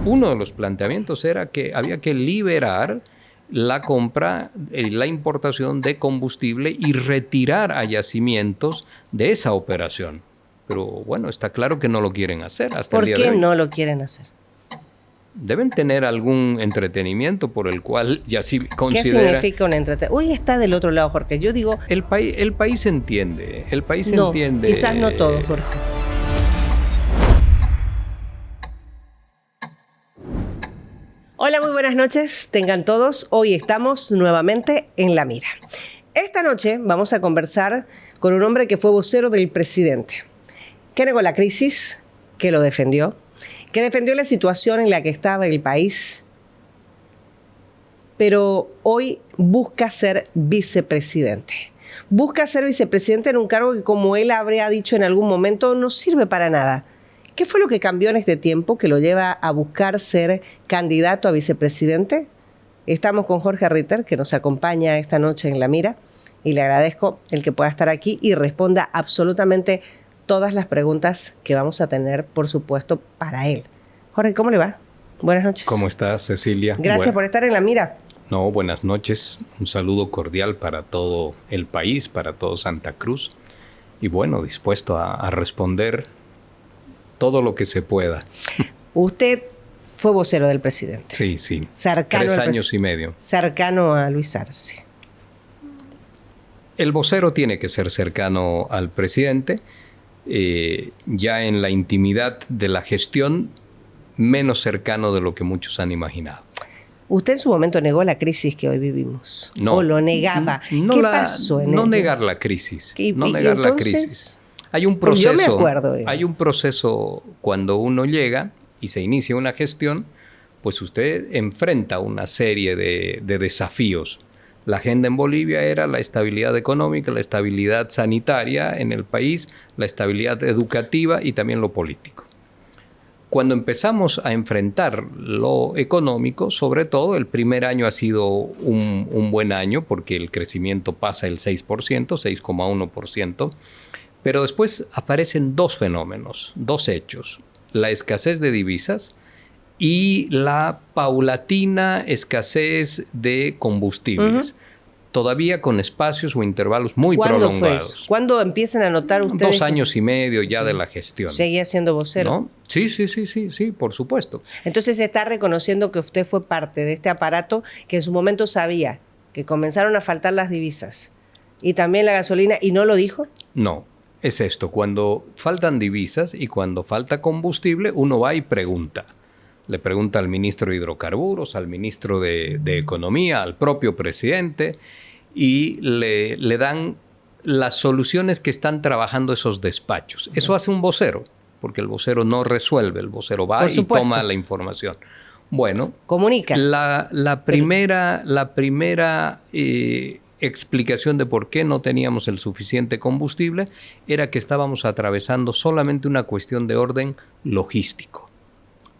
uno de los planteamientos era que había que liberar la compra y la importación de combustible y retirar a yacimientos de esa operación. Pero bueno, está claro que no lo quieren hacer hasta el día de hoy. ¿Por qué no lo quieren hacer? Deben tener algún entretenimiento por el cual ya sí considera... ¿Qué significa un entretenimiento? Hoy está del otro lado, Jorge. Yo digo... El país entiende. El país no, entiende. Quizás no todo, Jorge. Hola, muy buenas noches. Tengan todos. Hoy estamos nuevamente en La Mira. Esta noche vamos a conversar con un hombre que fue vocero del presidente, que negó la crisis, que lo defendió, que defendió la situación en la que estaba el país, pero hoy busca ser vicepresidente. Busca ser vicepresidente en un cargo que, como él habría dicho en algún momento, no sirve para nada. ¿Qué fue lo que cambió en este tiempo que lo lleva a buscar ser candidato a vicepresidente? Estamos con Jorge Ritter, que nos acompaña esta noche en La Mira, y le agradezco el que pueda estar aquí y responda absolutamente todas las preguntas que vamos a tener, por supuesto, para él. Jorge, ¿cómo le va? Buenas noches. ¿Cómo estás, Cecilia? Gracias por estar en La Mira. No, buenas noches. Un saludo cordial para todo el país, para todo Santa Cruz. Y bueno, dispuesto a responder todo lo que se pueda. Usted fue vocero del presidente. Sí, sí. Cercano 3 años y medio. Cercano a Luis Arce. El vocero tiene que ser cercano al presidente. Ya en la intimidad de la gestión, menos cercano de lo que muchos han imaginado. Usted en su momento negó la crisis que hoy vivimos. No. O lo negaba. No ¿Qué pasó en No ello? negar la crisis. No ¿Y negar la entonces? crisis. Hay un proceso. Yo me acuerdo. Hay un proceso cuando uno llega y se inicia una gestión, pues usted enfrenta una serie de desafíos. La agenda en Bolivia era la estabilidad económica, la estabilidad sanitaria en el país, la estabilidad educativa y también lo político. Cuando empezamos a enfrentar lo económico, sobre todo el primer año ha sido un buen año porque el crecimiento pasa el 6%, 6,1%, pero después aparecen dos fenómenos, dos hechos: la escasez de divisas y la paulatina escasez de combustibles. Todavía con espacios o intervalos muy prolongados. ¿Cuándo fue eso? ¿Cuándo empiezan a notar ustedes? 2 años y medio ya de la gestión. ¿Seguía siendo vocero? ¿No? Sí, por supuesto. Entonces se está reconociendo que usted fue parte de este aparato que en su momento sabía que comenzaron a faltar las divisas y también la gasolina, ¿y no lo dijo? No, es esto. Cuando faltan divisas y cuando falta combustible, uno va y pregunta. Le pregunta al ministro de Hidrocarburos, al ministro de Economía, al propio presidente, y le dan las soluciones que están trabajando esos despachos. Eso hace un vocero, porque el vocero no resuelve, el vocero va y toma la información. Bueno, comunica. La primera explicación de por qué no teníamos el suficiente combustible era que estábamos atravesando solamente una cuestión de orden logístico.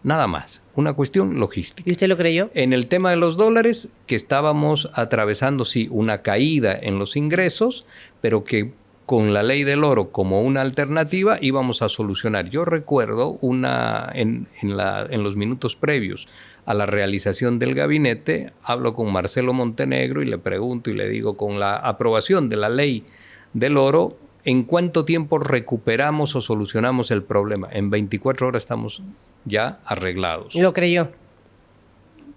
Nada más, una cuestión logística. ¿Y usted lo creyó? En el tema de los dólares, que estábamos atravesando, sí, una caída en los ingresos, pero que con la ley del oro como una alternativa íbamos a solucionar. Yo recuerdo en los minutos previos a la realización del gabinete, hablo con Marcelo Montenegro y le pregunto y le digo, con la aprobación de la ley del oro, ¿en cuánto tiempo recuperamos o solucionamos el problema? En 24 horas estamos ya arreglados. ¿Lo creyó?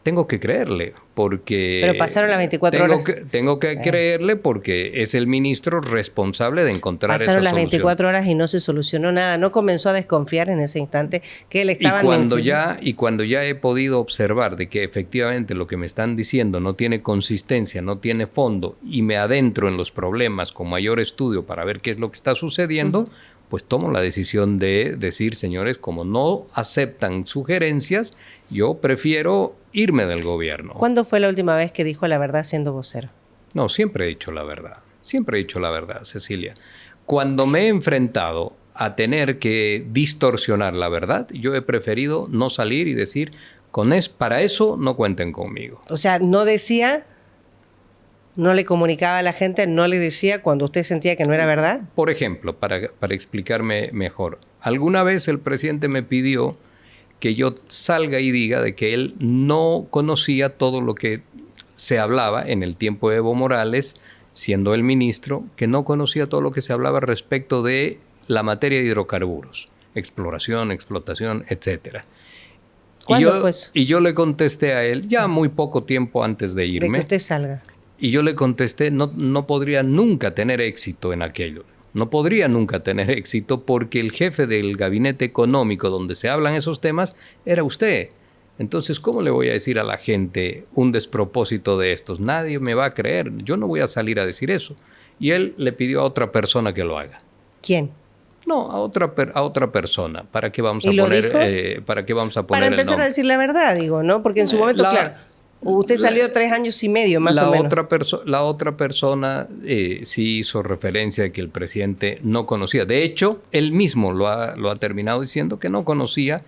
Tengo que creerle, porque... Pero pasaron las 24 horas. Tengo que creerle porque es el ministro responsable de encontrar esa solución. Pasaron las 24 horas y no se solucionó nada. ¿No comenzó a desconfiar en ese instante que le estaban mintiendo? Y cuando ya he podido observar de que efectivamente lo que me están diciendo no tiene consistencia, no tiene fondo, y me adentro en los problemas con mayor estudio para ver qué es lo que está sucediendo, pues tomo la decisión de decir, señores, como no aceptan sugerencias, yo prefiero irme del gobierno. ¿Cuándo fue la última vez que dijo la verdad siendo vocero? No, siempre he dicho la verdad. Siempre he dicho la verdad, Cecilia. Cuando me he enfrentado a tener que distorsionar la verdad, yo he preferido no salir y decir, para eso no cuenten conmigo. O sea, no decía... ¿No le comunicaba a la gente, no le decía cuando usted sentía que no era verdad? Por ejemplo, para explicarme mejor, alguna vez el presidente me pidió que yo salga y diga de que él no conocía todo lo que se hablaba en el tiempo de Evo Morales, siendo el ministro, que no conocía todo lo que se hablaba respecto de la materia de hidrocarburos, exploración, explotación, etcétera. ¿Cuándo fue eso? Y yo le contesté a él, ya muy poco tiempo antes de irme. De que usted salga. Y yo le contesté, no podría nunca tener éxito en aquello. No podría nunca tener éxito porque el jefe del gabinete económico donde se hablan esos temas era usted. Entonces, ¿cómo le voy a decir a la gente un despropósito de estos? Nadie me va a creer. Yo no voy a salir a decir eso. Y él le pidió a otra persona que lo haga. ¿Quién? No, a otra persona. ¿Para qué vamos a ¿Y lo poner, dijo? ¿para qué vamos a poner Para el empezar nombre? a decir la verdad, digo, ¿no? Porque en su momento, claro, usted salió 3 años y medio, más o menos. La otra persona sí hizo referencia de que el presidente no conocía. De hecho, él mismo lo ha terminado diciendo que no conocía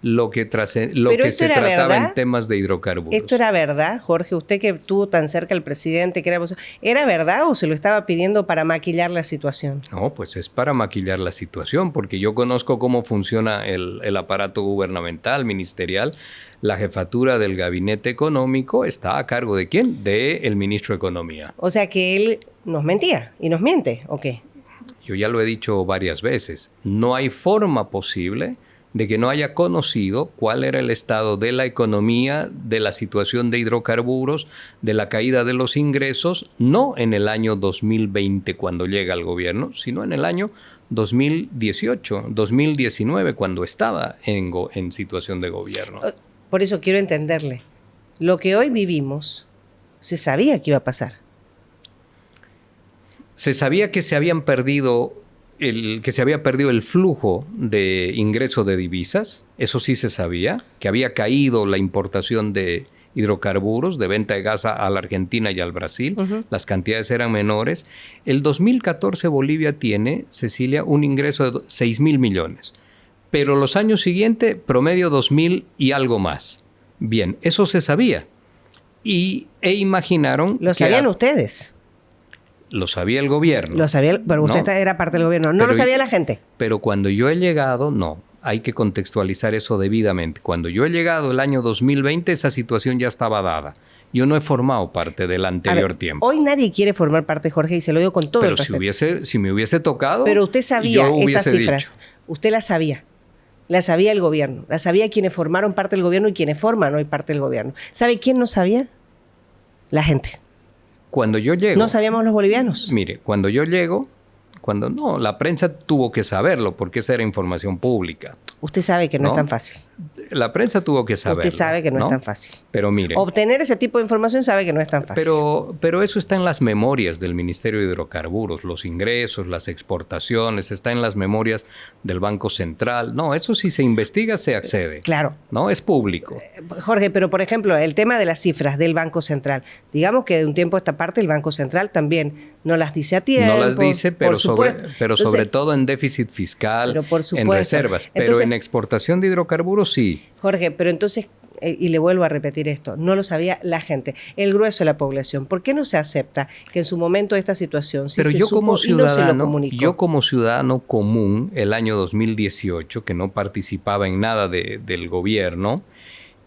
lo que se trataba en temas de hidrocarburos. ¿Esto era verdad, Jorge? Usted que estuvo tan cerca al presidente, que ¿era verdad o se lo estaba pidiendo para maquillar la situación? No, pues es para maquillar la situación, porque yo conozco cómo funciona el aparato gubernamental, ministerial. La jefatura del gabinete económico está a cargo ¿de quién? Del ministro de Economía. O sea que él nos mentía y nos miente, ¿o qué? Yo ya lo he dicho varias veces. No hay forma posible de que no haya conocido cuál era el estado de la economía, de la situación de hidrocarburos, de la caída de los ingresos, no en el año 2020 cuando llega al gobierno, sino en el año 2018, 2019 cuando estaba en situación de gobierno. Por eso quiero entenderle. Lo que hoy vivimos, se sabía que iba a pasar. Se sabía que se había perdido el flujo de ingreso de divisas, eso sí se sabía, que había caído la importación de hidrocarburos, de venta de gas a la Argentina y al Brasil, las cantidades eran menores. El 2014 Bolivia tiene, Cecilia, un ingreso de 6.000 millones, pero los años siguientes promedio 2.000 y algo más. Bien, eso se sabía e imaginaron... ¿Lo sabían ustedes? Lo sabía el gobierno. Lo sabía, pero usted era parte del gobierno. No lo sabía la gente. Pero cuando yo he llegado, no. Hay que contextualizar eso debidamente. Cuando yo he llegado el año 2020, esa situación ya estaba dada. Yo no he formado parte del anterior tiempo. Hoy nadie quiere formar parte, Jorge, y se lo digo con todo el respeto. Pero si me hubiese tocado... Pero usted sabía estas cifras. Usted las sabía. La sabía el gobierno. La sabía quienes formaron parte del gobierno y quienes forman hoy parte del gobierno. ¿Sabe quién no sabía? La gente. Cuando yo llego... No sabíamos los bolivianos. Mire, cuando yo llego, la prensa tuvo que saberlo porque esa era información pública. Usted sabe que no es tan fácil. La prensa tuvo que saberlo. Usted sabe que no es tan fácil. Pero mire... Obtener ese tipo de información sabe que no es tan fácil. Pero eso está en las memorias del Ministerio de Hidrocarburos, los ingresos, las exportaciones, está en las memorias del Banco Central. No, eso si se investiga se accede. Claro. No, es público. Jorge, pero por ejemplo, el tema de las cifras del Banco Central. Digamos que de un tiempo a esta parte el Banco Central también no las dice a tiempo. No las dice, pero sobre todo en déficit fiscal, en reservas. Pero en exportación de hidrocarburos sí. Jorge, pero entonces, y le vuelvo a repetir esto, no lo sabía la gente, el grueso de la población. ¿Por qué no se acepta que en su momento esta situación sí se supo y no se lo comunicó? Yo como ciudadano común, el año 2018, que no participaba en nada del gobierno,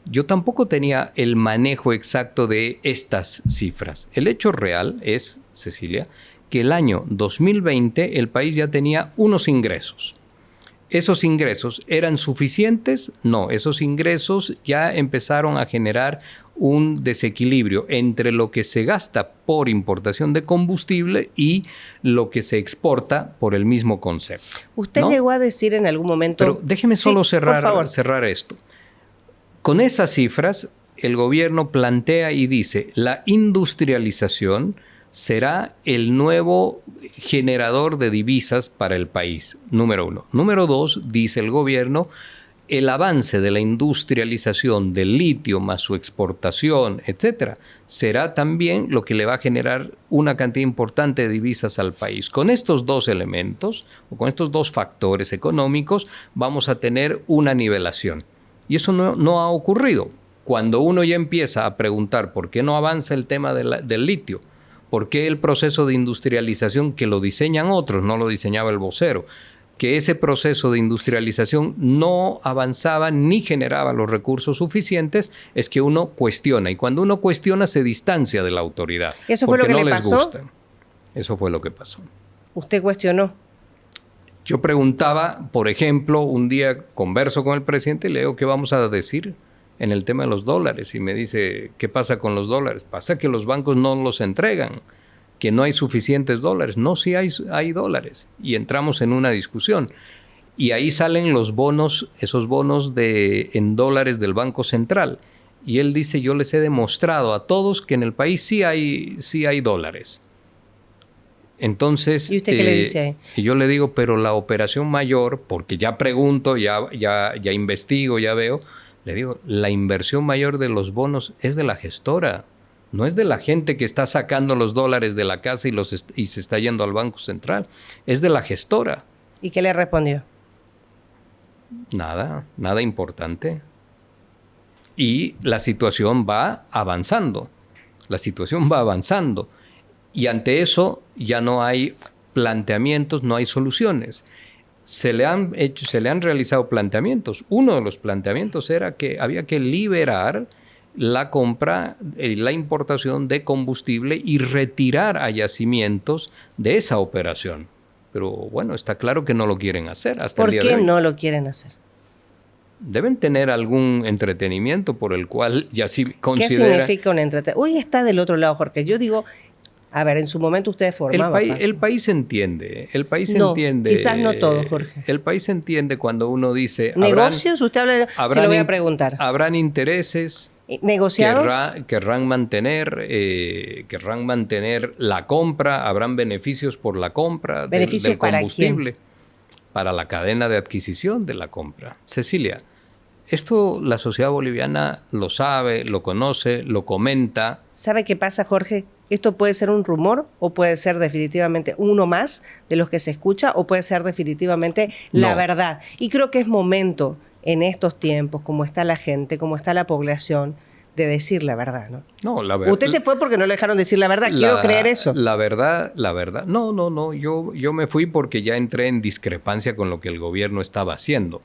yo tampoco tenía el manejo exacto de estas cifras. El hecho real es, Cecilia, que el año 2020 el país ya tenía unos ingresos. ¿Esos ingresos eran suficientes? No, esos ingresos ya empezaron a generar un desequilibrio entre lo que se gasta por importación de combustible y lo que se exporta por el mismo concepto. Usted llegó a decir en algún momento... Pero déjeme solo cerrar esto. Con esas cifras, el gobierno plantea y dice, la industrialización será el nuevo generador de divisas para el país, número 1. Número 2, dice el gobierno, el avance de la industrialización del litio más su exportación, etcétera, será también lo que le va a generar una cantidad importante de divisas al país. Con estos dos elementos, o con estos dos factores económicos, vamos a tener una nivelación. Y eso no ha ocurrido. Cuando uno ya empieza a preguntar por qué no avanza el tema del litio, por qué el proceso de industrialización que lo diseñan otros, no lo diseñaba el vocero, que ese proceso de industrialización no avanzaba ni generaba los recursos suficientes, es que uno cuestiona. Y cuando uno cuestiona, se distancia de la autoridad. ¿Eso fue lo que no le les pasó? gusta. Eso fue lo que pasó. ¿Usted cuestionó? Yo preguntaba, por ejemplo, un día converso con el presidente y le digo, ¿qué vamos a decir en el tema de los dólares? Y me dice, ¿qué pasa con los dólares? Pasa que los bancos no los entregan, que no hay suficientes dólares. No, sí hay dólares. Y entramos en una discusión. Y ahí salen los bonos, esos bonos en dólares del Banco Central. Y él dice, yo les he demostrado a todos que en el país sí hay dólares. Entonces, ¿Y usted qué le dice ahí? Y yo le digo, pero la operación mayor, porque ya pregunto, ya investigo, ya veo, le digo, la inversión mayor de los bonos es de la gestora. No es de la gente que está sacando los dólares de la casa y se está yendo al Banco Central. Es de la gestora. ¿Y qué le respondió? Nada importante. Y la situación va avanzando. Y ante eso ya no hay planteamientos, no hay soluciones. Se le han realizado planteamientos. Uno de los planteamientos era que había que liberar la compra, la importación de combustible y retirar a yacimientos de esa operación. Pero bueno, está claro que no lo quieren hacer hasta el día de hoy. ¿Por qué no lo quieren hacer? Deben tener algún entretenimiento por el cual ya sí considera... ¿Qué significa un entretenimiento? Hoy está del otro lado, Jorge. Yo digo, a ver, en su momento ustedes formaban. El país entiende. Quizás no todo, Jorge. El país entiende cuando uno dice... ¿Negocios? Usted habla se lo voy a preguntar. Habrán intereses... ¿Negociados? Querrán mantener la compra, habrán beneficios por la compra del combustible. Para la cadena de adquisición de la compra. Cecilia, esto la sociedad boliviana lo sabe, lo conoce, lo comenta. ¿Sabe qué pasa, Jorge? Esto puede ser un rumor o puede ser definitivamente uno más de los que se escucha o puede ser definitivamente la verdad. Y creo que es momento en estos tiempos, como está la gente, como está la población, de decir la verdad, ¿no? No, la verdad. Usted se fue porque no le dejaron decir la verdad. Quiero creer eso. La verdad. No. Yo me fui porque ya entré en discrepancia con lo que el gobierno estaba haciendo.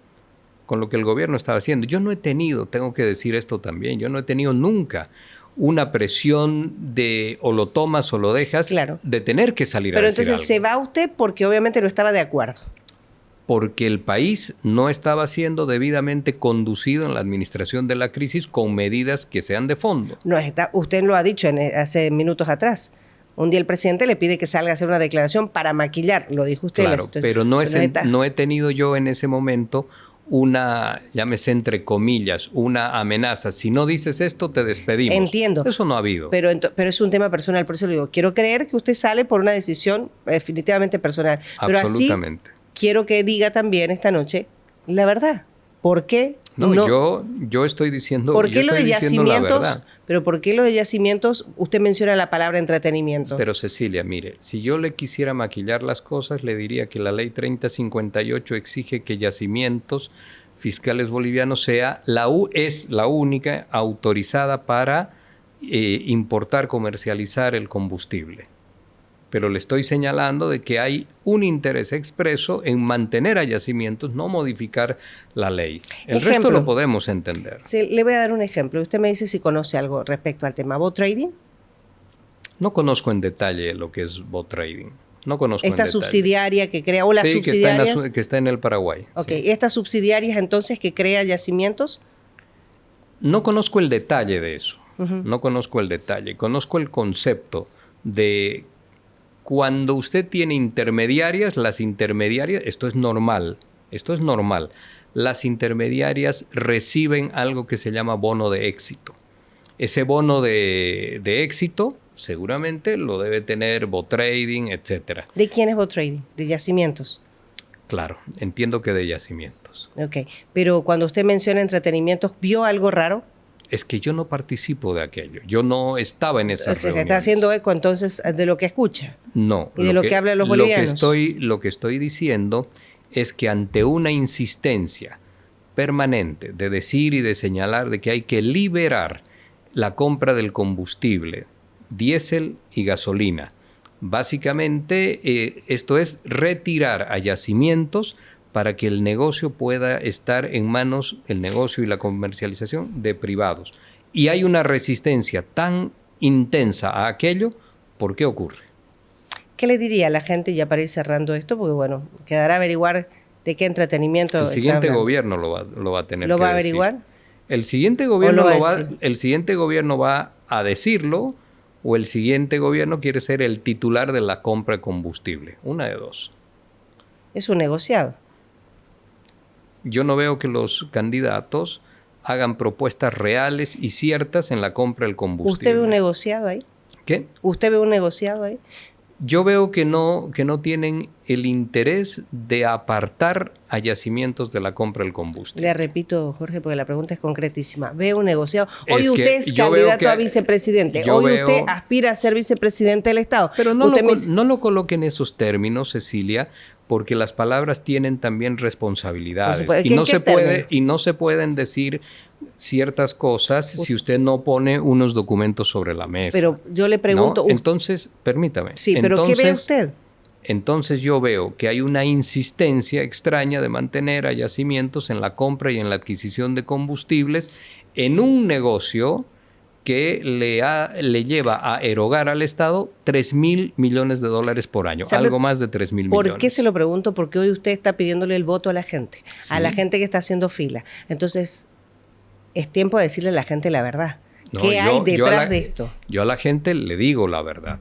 Yo no he tenido, tengo que decir esto también, yo no he tenido nunca una presión de o lo tomas o lo dejas, claro, de tener que salir a decir algo. Pero entonces se va usted porque obviamente no estaba de acuerdo. Porque el país no estaba siendo debidamente conducido en la administración de la crisis con medidas que sean de fondo. No, usted lo ha dicho hace minutos atrás. Un día el presidente le pide que salga a hacer una declaración para maquillar, lo dijo usted. Claro, pero no he tenido yo en ese momento una, llámese entre comillas, una amenaza. Si no dices esto, te despedimos. Entiendo. Eso no ha habido. Pero es un tema personal, por eso le digo, quiero creer que usted sale por una decisión definitivamente personal. Pero absolutamente. Así, quiero que diga también esta noche la verdad. ¿Por qué? No, yo estoy diciendo, ¿por qué lo de yacimientos? La verdad. Pero ¿por qué lo de yacimientos? Usted menciona la palabra entretenimiento. Pero Cecilia, mire, si yo le quisiera maquillar las cosas, le diría que la ley 3058 exige que Yacimientos Fiscales Bolivianos es la única autorizada para importar, comercializar el combustible. Pero le estoy señalando de que hay un interés expreso en mantener a Yacimientos, no modificar la ley. El resto lo podemos entender. Sí, le voy a dar un ejemplo. Usted me dice si conoce algo respecto al tema bot trading. No conozco en detalle lo que es bot trading. No conozco esta subsidiaria que crea, o las subsidiarias. Que está en el Paraguay. Ok, sí. ¿Estas subsidiarias entonces que crea Yacimientos? No conozco el detalle de eso. No conozco el detalle. Conozco el concepto de... Cuando usted tiene intermediarias, esto es normal, las intermediarias reciben algo que se llama bono de éxito. Ese bono de éxito seguramente lo debe tener bot trading, etc. ¿De quién es bot trading? ¿De Yacimientos? Claro, entiendo que de Yacimientos. Ok, pero cuando usted menciona entretenimientos, ¿vio algo raro? Es que yo no participo de aquello. Yo no estaba en esas reuniones. ¿Se está haciendo eco entonces de lo que escucha? No. ¿Y de lo que hablan los bolivianos? Lo que estoy diciendo es que ante una insistencia permanente de decir y de señalar de que hay que liberar la compra del combustible, diésel y gasolina, Básicamente, esto es retirar a yacimientos para que el negocio pueda estar en manos, el negocio y la comercialización de privados. Y hay una resistencia tan intensa a aquello, ¿por qué ocurre? ¿Qué le diría a la gente ya para ir cerrando esto? Porque bueno, quedará averiguar de qué entretenimiento El siguiente está gobierno lo va a tener que decir. ¿Lo va a averiguar? El siguiente gobierno decir? El siguiente gobierno va a decirlo, o el siguiente gobierno quiere ser el titular de la compra de combustible. Una de dos. Es un negociado. Yo no veo que los candidatos hagan propuestas reales y ciertas en la compra del combustible. ¿Usted ve un negociado ahí? ¿Qué? ¿Usted ve un negociado ahí? Yo veo que no tienen el interés de apartar a yacimientos de la compra del combustible. Le repito, Jorge, porque la pregunta es concretísima. ¿Ve un negociado? Hoy Es que usted es yo veo candidato a vicepresidente. Hoy usted aspira a ser vicepresidente del Estado. Pero no lo coloque en esos términos, Cecilia, porque las palabras tienen también responsabilidades. Y no se pueden decir ciertas cosas si usted no pone unos documentos sobre la mesa. Pero yo le pregunto... ¿no? Entonces, permítame. Sí, pero ¿qué ve usted? Entonces yo veo que hay una insistencia extraña de mantener a yacimientos en la compra y en la adquisición de combustibles en un negocio que le lleva a erogar al Estado 3.000 millones de dólares por año, algo más de 3.000 millones. ¿Por qué se lo pregunto? Porque hoy usted está pidiéndole el voto a la gente, sí, a la gente que está haciendo fila. Entonces, es tiempo de decirle a la gente la verdad. No, ¿qué hay detrás de esto? Yo a la gente le digo la verdad.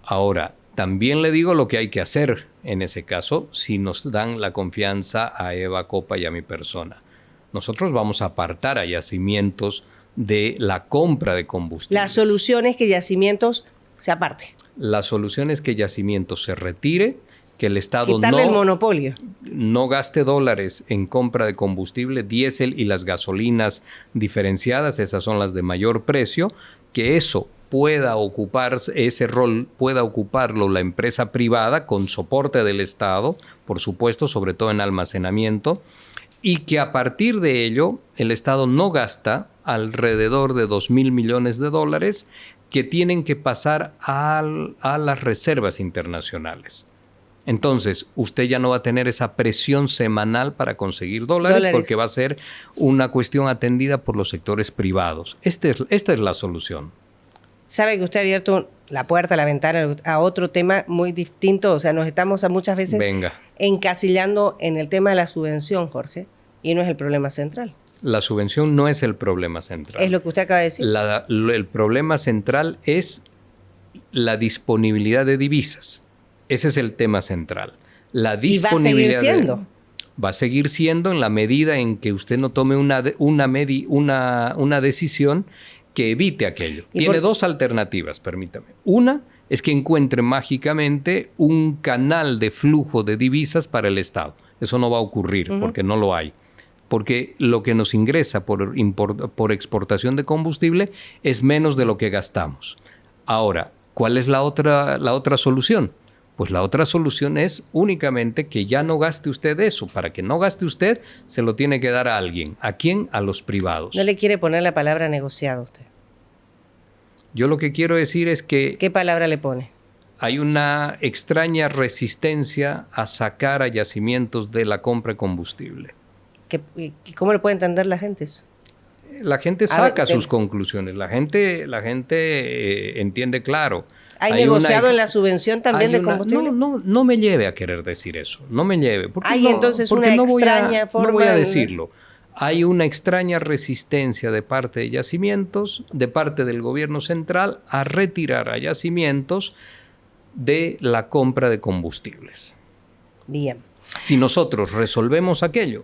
Ahora, también le digo lo que hay que hacer en ese caso, si nos dan la confianza a Eva Copa y a mi persona. Nosotros vamos a apartar a yacimientos de la compra de combustibles. La solución es que yacimientos se aparte. La solución es que yacimientos se retire, que el Estado quitarle el monopolio. No gaste dólares en compra de combustible, diésel y las gasolinas diferenciadas, esas son las de mayor precio, que eso pueda ocuparse, ese rol pueda ocuparlo la empresa privada con soporte del Estado, por supuesto, sobre todo en almacenamiento, y que a partir de ello el Estado no gasta alrededor de 2.000 millones de dólares que tienen que pasar a las reservas internacionales. Entonces, usted ya no va a tener esa presión semanal para conseguir dólares porque va a ser una cuestión atendida por los sectores privados. Esta es la solución. Sabe que usted ha abierto la puerta, la ventana a otro tema muy distinto. O sea, nos estamos muchas veces encasillando en el tema de la subvención, Jorge, y no es el problema central. La subvención no es el problema central. Es lo que usted acaba de decir. El problema central es la disponibilidad de divisas. Ese es el tema central. La disponibilidad. ¿Y va a seguir siendo? Va a seguir siendo en la medida en que usted no tome una decisión que evite aquello. Tiene dos alternativas, permítame. Una es que encuentre mágicamente un canal de flujo de divisas para el Estado. Eso no va a ocurrir porque no lo hay. Porque lo que nos ingresa por exportación de combustible es menos de lo que gastamos. Ahora, ¿cuál es la otra solución? Pues la otra solución es únicamente que ya no gaste usted eso. Para que no gaste usted, se lo tiene que dar a alguien. ¿A quién? A los privados. ¿No le quiere poner la palabra negociado a usted? Yo lo que quiero decir es que... ¿Qué palabra le pone? Hay una extraña resistencia a sacar a yacimientos de la compra de combustible. ¿Cómo lo puede entender la gente eso? La gente saca sus conclusiones. La gente entiende claro. ¿Hay negociado en la subvención también de combustible? No me lleve a querer decir eso. No me lleve. Hay entonces una extraña forma... No voy a decirlo. Hay una extraña resistencia de parte de yacimientos, de parte del gobierno central, a retirar a yacimientos de la compra de combustibles. Bien. Si nosotros resolvemos aquello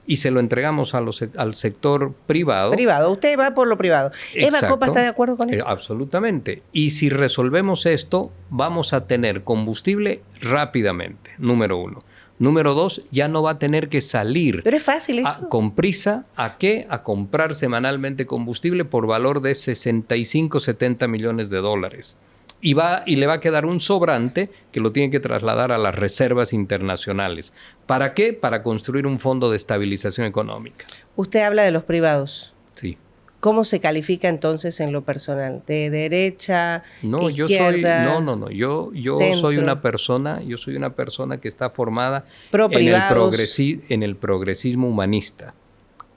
y se lo entregamos al sector privado... Privado, usted va por lo privado. Exacto, ¿Eva Copa está de acuerdo con esto? Absolutamente. Y si resolvemos esto, vamos a tener combustible rápidamente, número uno. Número dos, ya no va a tener que salir. Pero es fácil esto. Con prisa, ¿a qué? A comprar semanalmente combustible por valor de 65, 70 millones de dólares. Y le va a quedar un sobrante que lo tiene que trasladar a las reservas internacionales. ¿Para qué? Para construir un fondo de estabilización económica. Usted habla de los privados. Sí. ¿Cómo se califica entonces en lo personal? ¿De derecha, No, izquierda, yo centro? soy una persona que está formada Pro en privados. en el progresismo humanista.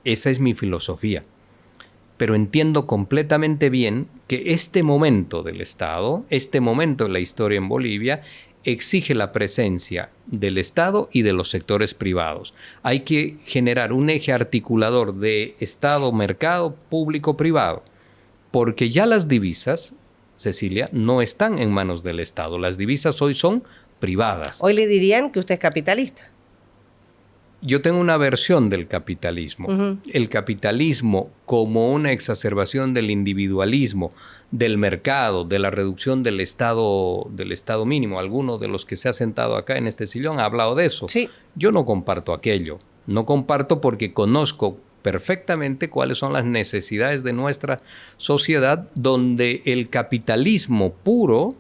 Esa es mi filosofía. Pero entiendo completamente bien que este momento del Estado, este momento en la historia en Bolivia, exige la presencia del Estado y de los sectores privados. Hay que generar un eje articulador de Estado, mercado, público, privado. Porque ya las divisas, Cecilia, no están en manos del Estado. Las divisas hoy son privadas. Hoy le dirían que usted es capitalista. Yo tengo una versión del capitalismo. Ujú. El capitalismo como una exacerbación del individualismo, del mercado, de la reducción del estado mínimo. Alguno de los que se ha sentado acá en este sillón ha hablado de eso. Sí. Yo no comparto aquello. No comparto porque conozco perfectamente cuáles son las necesidades de nuestra sociedad, donde el capitalismo puro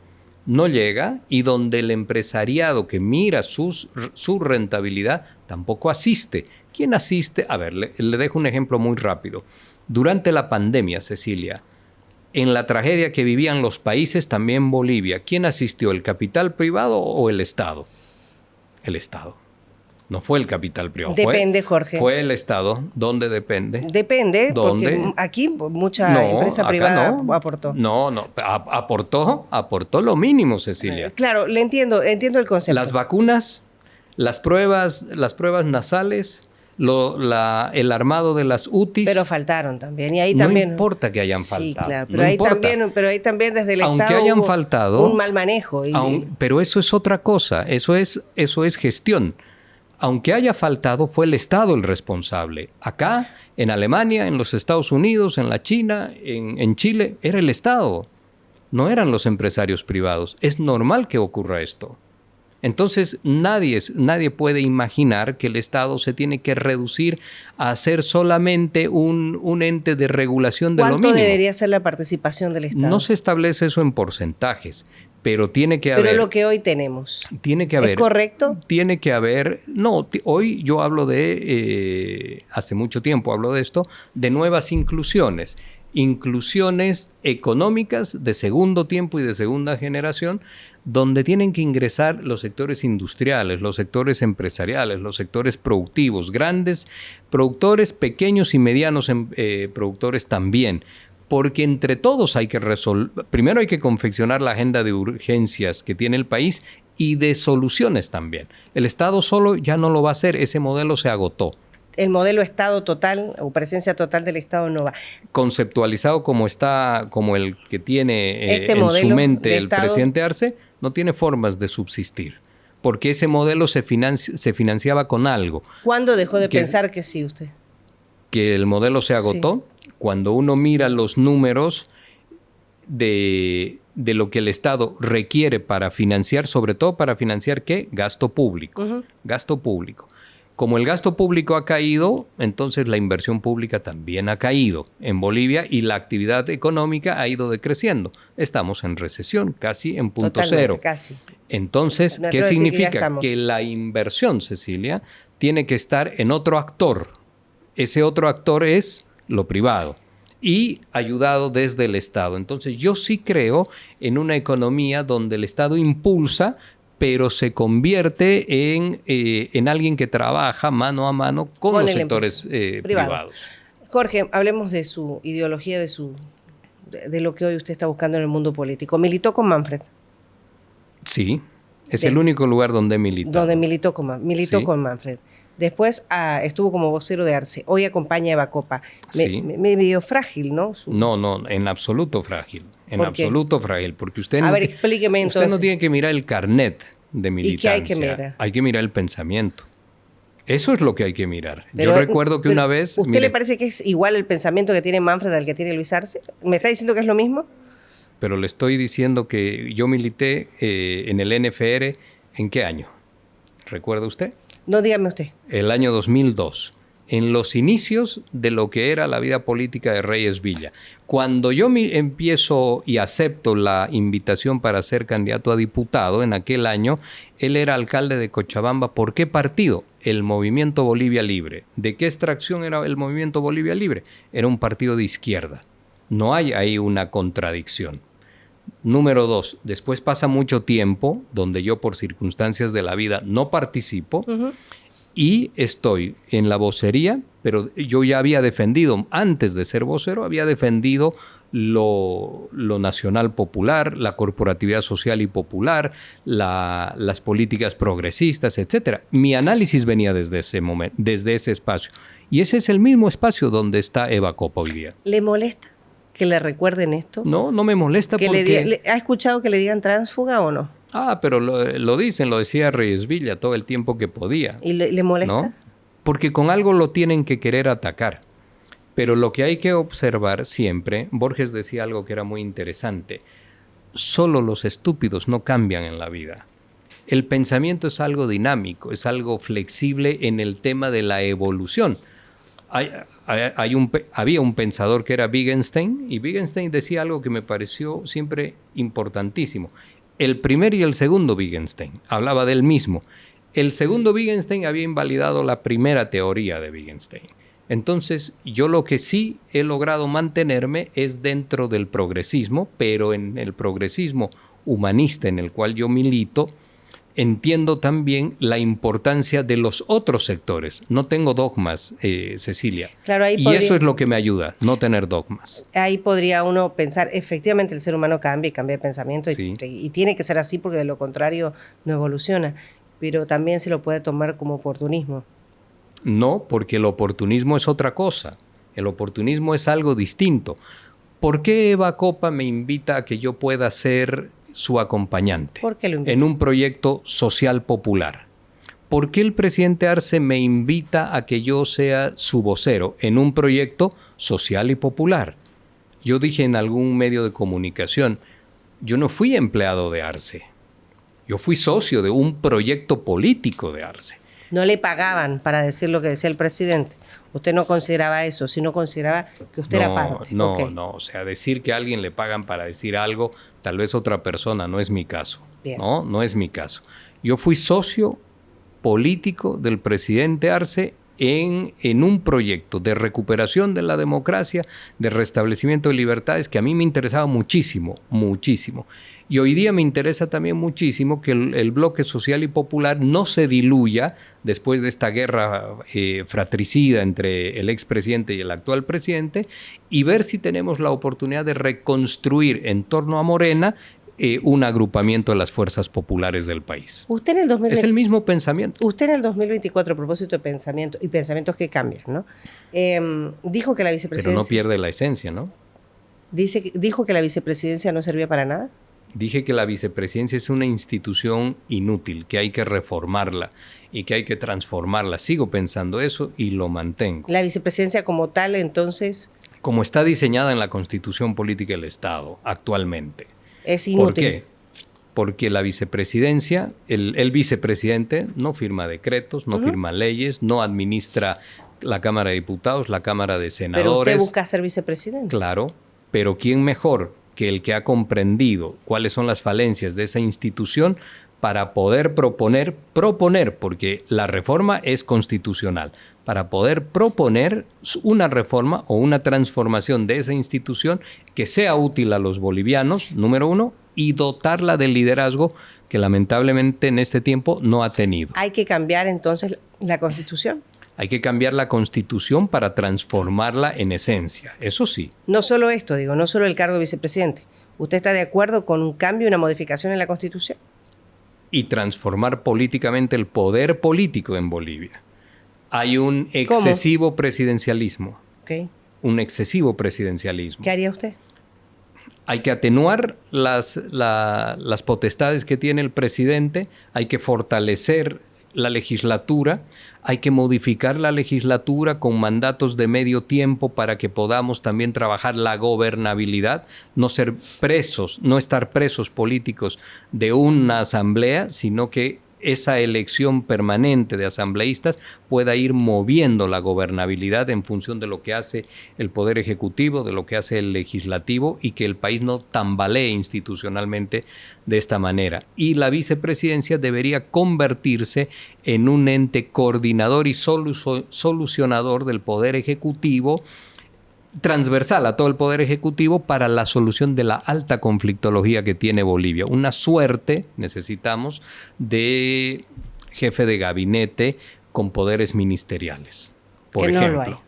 no llega y donde el empresariado que mira su rentabilidad tampoco asiste. ¿Quién asiste? A ver, le dejo un ejemplo muy rápido. Durante la pandemia, Cecilia, en la tragedia que vivían los países, también Bolivia, ¿quién asistió? ¿El capital privado o el Estado? El Estado. No fue el capital privado. Depende, Jorge. Fue el Estado. ¿Dónde depende? Depende, ¿Dónde? porque aquí mucha empresa acá privada no. aportó. No, aportó lo mínimo, Cecilia. Claro, le entiendo el concepto. Las vacunas, las pruebas nasales, el armado de las UTIs. Pero faltaron también. Y ahí no también. importa que hayan faltado. Sí, claro. No importa. Pero ahí también desde el Aunque Estado hayan hubo faltado, un mal manejo. Pero eso es otra cosa. Eso es gestión. Aunque haya faltado, fue el Estado el responsable. Acá, en Alemania, en los Estados Unidos, en la China, en Chile, era el Estado. No eran los empresarios privados. Es normal que ocurra esto. Entonces, nadie puede imaginar que el Estado se tiene que reducir a ser solamente un ente de regulación de lo mínimo. ¿Cuánto debería ser la participación del Estado? No se establece eso en porcentajes, pero tiene que haber... Pero lo que hoy tenemos. Tiene que haber... ¿Es correcto? Tiene que haber... No, hoy yo hablo de... hace mucho tiempo hablo de esto, de nuevas inclusiones. Inclusiones económicas de segundo tiempo y de segunda generación, donde tienen que ingresar los sectores industriales, los sectores empresariales, los sectores productivos, grandes productores, pequeños y medianos productores también. Porque entre todos hay que resolver, primero hay que confeccionar la agenda de urgencias que tiene el país y de soluciones también. El Estado solo ya no lo va a hacer, ese modelo se agotó. El modelo Estado total o presencia total del Estado no va. Conceptualizado como el que tiene en su mente el presidente Arce, no tiene formas de subsistir. Porque ese modelo se financiaba con algo. ¿Cuándo dejó de pensar que sí usted? Que el modelo se agotó. Sí. Cuando uno mira los números de lo que el Estado requiere para financiar, sobre todo para financiar ¿qué? Gasto público. Gasto público. Como el gasto público ha caído, entonces la inversión pública también ha caído en Bolivia y la actividad económica ha ido decreciendo. Estamos en recesión, casi en punto cero. Casi. Entonces, ¿qué significa? Que la inversión, Cecilia, tiene que estar en otro actor. Ese otro actor es lo privado y ayudado desde el Estado. Entonces, yo sí creo en una economía donde el Estado impulsa, pero se convierte en alguien que trabaja mano a mano con los sectores privados. Jorge, hablemos de su ideología, de lo que hoy usted está buscando en el mundo político. ¿Militó con Manfred? Sí, es el único lugar donde militó. Donde militó con Manfred. Después estuvo como vocero de Arce. Hoy acompaña a Evacopa. Medio frágil, ¿no? No, en absoluto frágil. En absoluto frágil. Porque usted explíqueme entonces. Usted no tiene que mirar el carnet de militancia. ¿Y qué hay que mirar? Hay que mirar el pensamiento. Eso es lo que hay que mirar. Yo recuerdo que una vez... ¿Usted le parece que es igual el pensamiento que tiene Manfred al que tiene Luis Arce? ¿Me está diciendo que es lo mismo? Pero le estoy diciendo que yo milité en el NFR. ¿En qué año? ¿Recuerda usted? No, dígame usted. El año 2002. en los inicios de lo que era la vida política de Reyes Villa. Cuando yo empiezo y acepto la invitación para ser candidato a diputado en aquel año, él era alcalde de Cochabamba. ¿Por qué partido? El Movimiento Bolivia Libre. ¿De qué extracción era el Movimiento Bolivia Libre? Era un partido de izquierda. No hay ahí una contradicción. Número 2, después pasa mucho tiempo donde yo por circunstancias de la vida no participo y estoy en la vocería, pero yo ya había defendido, antes de ser vocero, había defendido lo nacional popular, la corporatividad social y popular, las políticas progresistas, etc. Mi análisis venía desde ese momento, desde ese espacio. Y ese es el mismo espacio donde está Eva Copa hoy día. ¿Le molesta que le recuerden esto? No, no me molesta porque... ¿Ha escuchado que le digan tránsfuga o no? Pero lo dicen, lo decía Reyes Villa todo el tiempo que podía. ¿Y le molesta? ¿No? Porque con algo lo tienen que querer atacar. Pero lo que hay que observar siempre, Borges decía algo que era muy interesante, solo los estúpidos no cambian en la vida. El pensamiento es algo dinámico, es algo flexible en el tema de la evolución. Había un pensador que era Wittgenstein, y Wittgenstein decía algo que me pareció siempre importantísimo. El primer y el segundo Wittgenstein hablaba del mismo. El segundo Wittgenstein había invalidado la primera teoría de Wittgenstein. Entonces, yo lo que sí he logrado mantenerme es dentro del progresismo, pero en el progresismo humanista en el cual yo milito, entiendo también la importancia de los otros sectores. No tengo dogmas, Cecilia. Claro, y eso es lo que me ayuda, no tener dogmas. Ahí podría uno pensar, efectivamente el ser humano cambia de pensamiento y tiene que ser así porque de lo contrario no evoluciona, pero también se lo puede tomar como oportunismo. No, porque el oportunismo es otra cosa. El oportunismo es algo distinto. ¿Por qué Eva Copa me invita a que yo pueda ser su acompañante en un proyecto social popular? ¿Por qué el presidente Arce me invita a que yo sea su vocero en un proyecto social y popular? Yo dije en algún medio de comunicación, yo no fui empleado de Arce, yo fui socio de un proyecto político de Arce. No le pagaban para decir lo que decía el presidente. Usted no consideraba eso, sino consideraba que usted era parte. No. O sea, decir que a alguien le pagan para decir algo, tal vez otra persona, no es mi caso. Bien. No es mi caso. Yo fui socio político del presidente Arce en un proyecto de recuperación de la democracia, de restablecimiento de libertades, que a mí me interesaba muchísimo, muchísimo. Y hoy día me interesa también muchísimo que el bloque social y popular no se diluya después de esta guerra fratricida entre el expresidente y el actual presidente, y ver si tenemos la oportunidad de reconstruir en torno a Morena un agrupamiento de las fuerzas populares del país. Usted en el 2020, es el mismo pensamiento. Usted en el 2024, a propósito de pensamiento y pensamientos que cambian, ¿no? Dijo que la vicepresidencia... Pero no pierde la esencia, ¿no? Dijo que la vicepresidencia no servía para nada. Dije que la vicepresidencia es una institución inútil, que hay que reformarla y que hay que transformarla. Sigo pensando eso y lo mantengo. ¿La vicepresidencia como tal, entonces? Como está diseñada en la Constitución Política del Estado actualmente. Es inútil. ¿Por qué? Porque la vicepresidencia, el vicepresidente no firma decretos, no firma leyes, no administra la Cámara de Diputados, la Cámara de Senadores. Pero usted busca ser vicepresidente. Claro, pero ¿quién mejor que el que ha comprendido cuáles son las falencias de esa institución para poder proponer, porque la reforma es constitucional, para poder proponer una reforma o una transformación de esa institución que sea útil a los bolivianos, número uno, y dotarla del liderazgo que lamentablemente en este tiempo no ha tenido. ¿Hay que cambiar entonces la Constitución? Hay que cambiar la Constitución para transformarla en esencia, eso sí. No solo esto, no solo el cargo de vicepresidente. ¿Usted está de acuerdo con un cambio y una modificación en la Constitución? Y transformar políticamente el poder político en Bolivia. Hay un excesivo presidencialismo. Okay. Un excesivo presidencialismo. ¿Qué haría usted? Hay que atenuar las potestades que tiene el presidente, hay que fortalecer la legislatura, hay que modificar la legislatura con mandatos de medio tiempo para que podamos también trabajar la gobernabilidad, no ser presos, no estar presos políticos de una asamblea, sino que esa elección permanente de asambleístas pueda ir moviendo la gobernabilidad en función de lo que hace el Poder Ejecutivo, de lo que hace el Legislativo, y que el país no tambalee institucionalmente de esta manera. Y la vicepresidencia debería convertirse en un ente coordinador y solucionador del Poder Ejecutivo, transversal a todo el Poder Ejecutivo, para la solución de la alta conflictología que tiene Bolivia. Una suerte necesitamos de jefe de gabinete con poderes ministeriales, por ejemplo.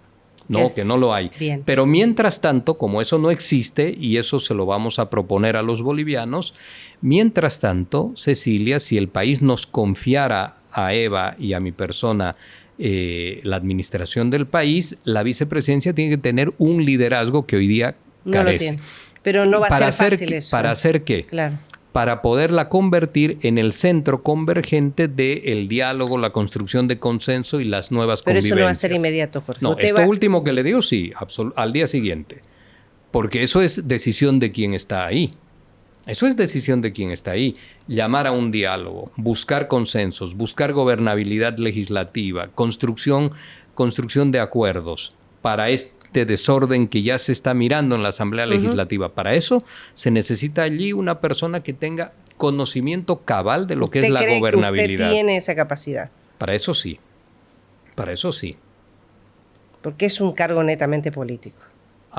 Que no lo hay. Bien. Pero mientras tanto, como eso no existe, y eso se lo vamos a proponer a los bolivianos, mientras tanto, Cecilia, si el país nos confiara a Eva y a mi persona la administración del país, la vicepresidencia tiene que tener un liderazgo que hoy día carece. No lo tiene. Pero no va a ser fácil eso. ¿Para hacer qué? Claro. Para poderla convertir en el centro convergente del diálogo, la construcción de consenso y las nuevas convivencias. Pero eso no va a ser inmediato, Jorge. No, esto último que le digo, sí, al día siguiente. Porque eso es decisión de quien está ahí. Eso es decisión de quien está ahí. Llamar a un diálogo, buscar consensos, buscar gobernabilidad legislativa, construcción de acuerdos para este desorden que ya se está mirando en la Asamblea Legislativa. Para eso se necesita allí una persona que tenga conocimiento cabal de lo que es la gobernabilidad. ¿Usted tiene esa capacidad? Para eso sí. Para eso sí. Porque es un cargo netamente político.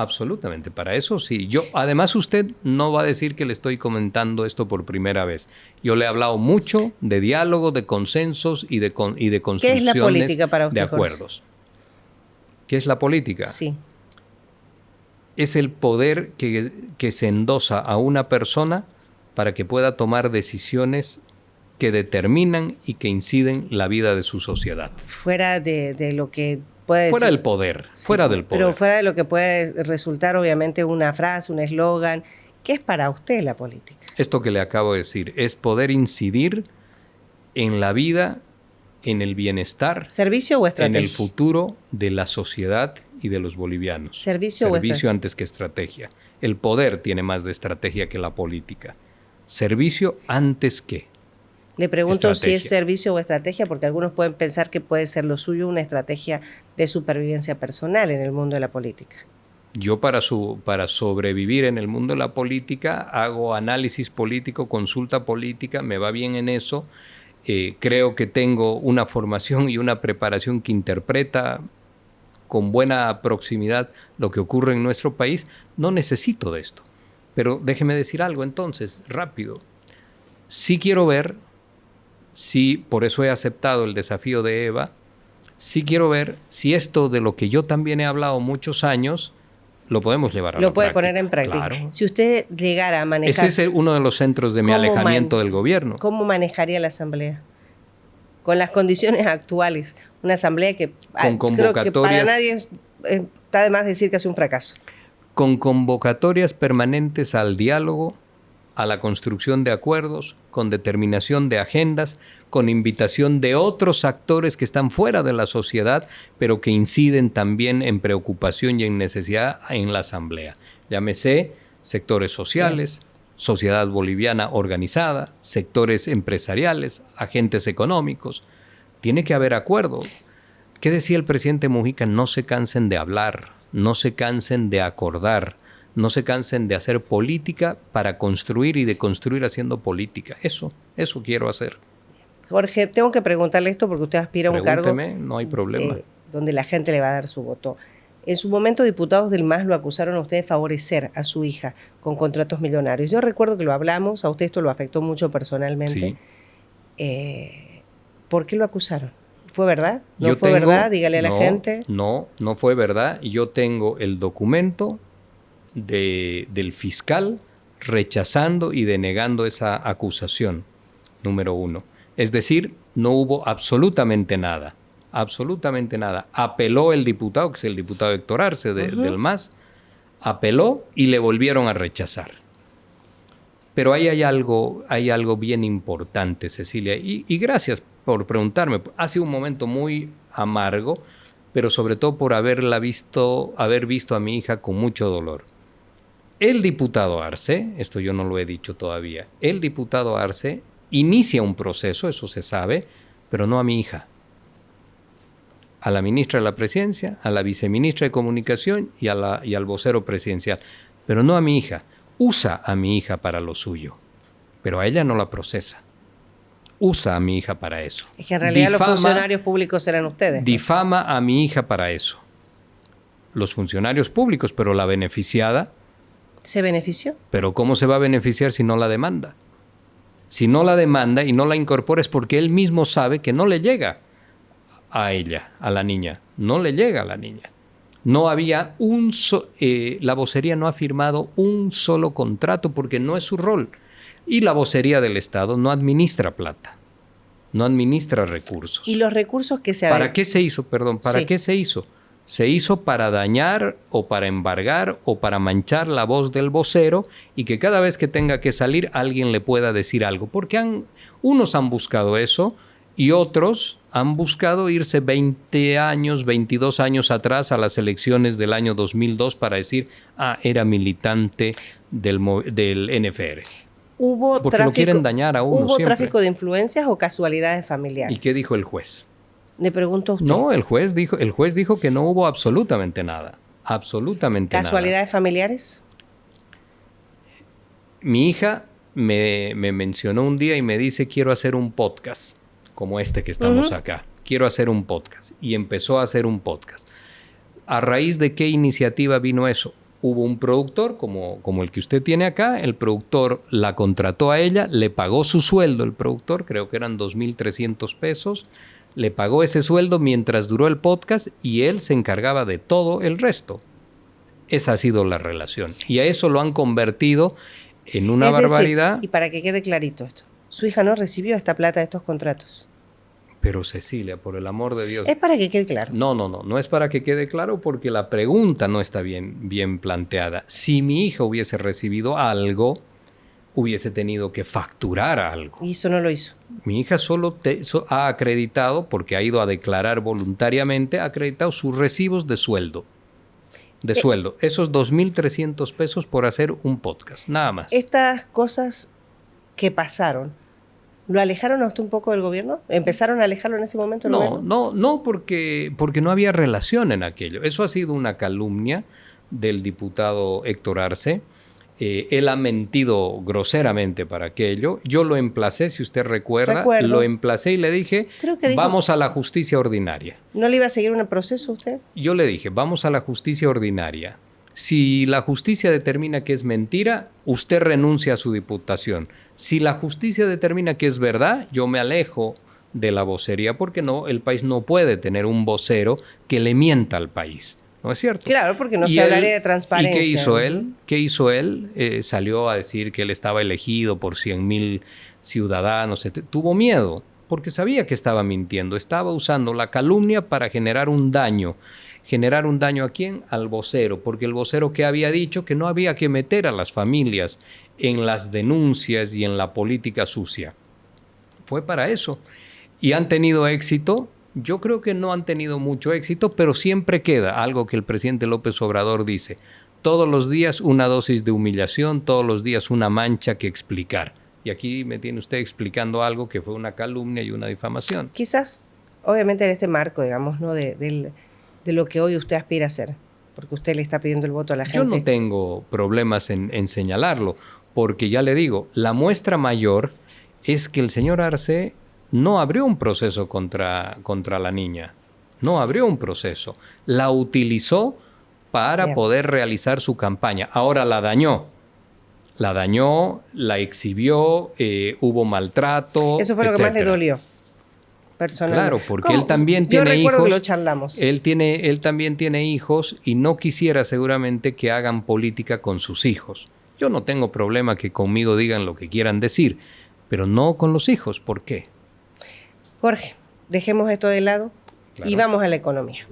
Absolutamente, para eso sí. Además, usted no va a decir que le estoy comentando esto por primera vez. Yo le he hablado mucho de diálogo, de consensos y de construcciones. ¿Qué es la política para usted, de acuerdos? Jorge? ¿Qué es la política? Sí. Es el poder que se endosa a una persona para que pueda tomar decisiones que determinan y que inciden la vida de su sociedad. Fuera de lo que... Fuera del poder, sí, fuera del poder. Pero fuera de lo que puede resultar, obviamente, una frase, un eslogan. ¿Qué es para usted la política? Esto que le acabo de decir es poder incidir en la vida, en el bienestar, ¿Servicio o estrategia? en el futuro de la sociedad y de los bolivianos. ¿Servicio o estrategia? Antes que estrategia. El poder tiene más de estrategia que la política. Servicio antes que Le pregunto estrategia. si es servicio o estrategia, porque algunos pueden pensar que puede ser lo suyo una estrategia de supervivencia personal en el mundo de la política. Yo para sobrevivir en el mundo de la política hago análisis político, consulta política, me va bien en eso. Creo que tengo una formación y una preparación que interpreta con buena proximidad lo que ocurre en nuestro país. No necesito de esto. Pero déjeme decir algo entonces, rápido. Sí quiero ver, sí, por eso he aceptado el desafío de Eva, sí quiero ver si esto de lo que yo también he hablado muchos años lo podemos llevar a la práctica. Lo puede poner en práctica. Claro. Si usted llegara a manejar... Ese es uno de los centros de mi alejamiento del gobierno. ¿Cómo manejaría la asamblea? Con las condiciones actuales. Una asamblea que creo que para nadie está de más decir que hace un fracaso. Con convocatorias permanentes al diálogo, a la construcción de acuerdos, con determinación de agendas, con invitación de otros actores que están fuera de la sociedad, pero que inciden también en preocupación y en necesidad en la asamblea. Llámese sectores sociales, sociedad boliviana organizada, sectores empresariales, agentes económicos. Tiene que haber acuerdo. ¿Qué decía el presidente Mujica? No se cansen de hablar, no se cansen de acordar, no se cansen de hacer política para construir y de construir haciendo política. Eso quiero hacer. Jorge, tengo que preguntarle esto porque usted aspira a un cargo... No hay problema. Donde la gente le va a dar su voto. En su momento, diputados del MAS lo acusaron a usted de favorecer a su hija con contratos millonarios. Yo recuerdo que lo hablamos, a usted esto lo afectó mucho personalmente. Sí. ¿Por qué lo acusaron? ¿Fue verdad? ¿No fue verdad? Dígale a la gente. No fue verdad. Yo tengo el documento del fiscal rechazando y denegando esa acusación, número uno. Es decir, no hubo absolutamente nada. Absolutamente nada. Apeló el diputado, que es el diputado Héctor Arce del MAS, apeló y le volvieron a rechazar. Pero ahí hay algo bien importante, Cecilia, y gracias por preguntarme. Ha sido un momento muy amargo, pero sobre todo por haber visto a mi hija con mucho dolor. El diputado Arce, esto yo no lo he dicho todavía, el diputado Arce inicia un proceso, eso se sabe, pero no a mi hija. A la ministra de la Presidencia, a la viceministra de Comunicación y al vocero presidencial, pero no a mi hija. Usa a mi hija para lo suyo, pero a ella no la procesa. Usa a mi hija para eso. Es que en realidad los funcionarios públicos eran ustedes, ¿no? Difama a mi hija para eso. Los funcionarios públicos, pero la beneficiada... ¿Se benefició? Pero ¿cómo se va a beneficiar si no la demanda? Si no la demanda y no la incorpora es porque él mismo sabe que no le llega a ella, a la niña. No le llega a la niña. No había la vocería no ha firmado un solo contrato porque no es su rol. Y la vocería del Estado no administra plata, no administra recursos. ¿Y los recursos que se ¿Para qué se hizo? Perdón, ¿para sí. qué se hizo? Se hizo para dañar o para embargar o para manchar la voz del vocero y que cada vez que tenga que salir alguien le pueda decir algo. Porque unos han buscado eso y otros han buscado irse 20 años, 22 años atrás a las elecciones del año 2002 para decir, era militante del NFR. Porque lo quieren dañar a uno ¿Hubo siempre. tráfico de influencias o casualidades familiares? ¿Y qué dijo el juez? Le pregunto a usted. No, el juez dijo que no hubo absolutamente nada. Absolutamente nada. ¿Casualidades familiares? Mi hija me mencionó un día y me dice, quiero hacer un podcast, como este que estamos acá. Quiero hacer un podcast. Y empezó a hacer un podcast. ¿A raíz de qué iniciativa vino eso? Hubo un productor como el que usted tiene acá, el productor la contrató a ella, le pagó su sueldo el productor, creo que eran 2,300 pesos, le pagó ese sueldo mientras duró el podcast y él se encargaba de todo el resto. Esa ha sido la relación. Y a eso lo han convertido en una barbaridad. Y para que quede clarito esto, su hija no recibió esta plata de estos contratos. Pero Cecilia, por el amor de Dios. Es para que quede claro. No es para que quede claro porque la pregunta no está bien planteada. Si mi hija hubiese recibido algo, hubiese tenido que facturar algo. Y eso no lo hizo. Mi hija solo ha acreditado, porque ha ido a declarar voluntariamente, ha acreditado sus recibos de sueldo. Esos 2,300 pesos por hacer un podcast, nada más. Estas cosas que pasaron, ¿lo alejaron a usted un poco del gobierno? ¿Empezaron a alejarlo en ese momento? No, porque no había relación en aquello. Eso ha sido una calumnia del diputado Héctor Arce. Él ha mentido groseramente para aquello. Yo lo emplacé, si usted recuerda, lo emplacé y le dije, vamos a la justicia ordinaria. ¿No le iba a seguir un proceso usted? Yo le dije, vamos a la justicia ordinaria. Si la justicia determina que es mentira, usted renuncia a su diputación. Si la justicia determina que es verdad, yo me alejo de la vocería porque el país no puede tener un vocero que le mienta al país. ¿No es cierto? Claro, porque no se hablaría de transparencia. ¿Y qué hizo él? Salió a decir que él estaba elegido por 100,000 ciudadanos. Tuvo miedo porque sabía que estaba mintiendo. Estaba usando la calumnia para generar un daño. ¿Generar un daño a quién? Al vocero, porque el vocero que había dicho que no había que meter a las familias en las denuncias y en la política sucia. Fue para eso. ¿Y han tenido éxito? Yo creo que no han tenido mucho éxito, pero siempre queda algo que el presidente López Obrador dice. Todos los días una dosis de humillación, todos los días una mancha que explicar. Y aquí me tiene usted explicando algo que fue una calumnia y una difamación. Quizás, obviamente en este marco, digamos, ¿no? de lo que hoy usted aspira a hacer, porque usted le está pidiendo el voto a la gente. Yo no tengo problemas en señalarlo, porque ya le digo, la muestra mayor es que el señor Arce no abrió un proceso contra la niña. No abrió un proceso. La utilizó para poder realizar su campaña. Ahora la dañó. La exhibió, hubo maltrato. Eso fue lo que más le dolió. Personalmente. Claro, porque él también tiene hijos. Yo recuerdo que lo charlamos. Él también tiene hijos y no quisiera seguramente que hagan política con sus hijos. Yo no tengo problema que conmigo digan lo que quieran decir, pero no con los hijos. ¿Por qué? Jorge, dejemos esto de lado y vamos a la economía.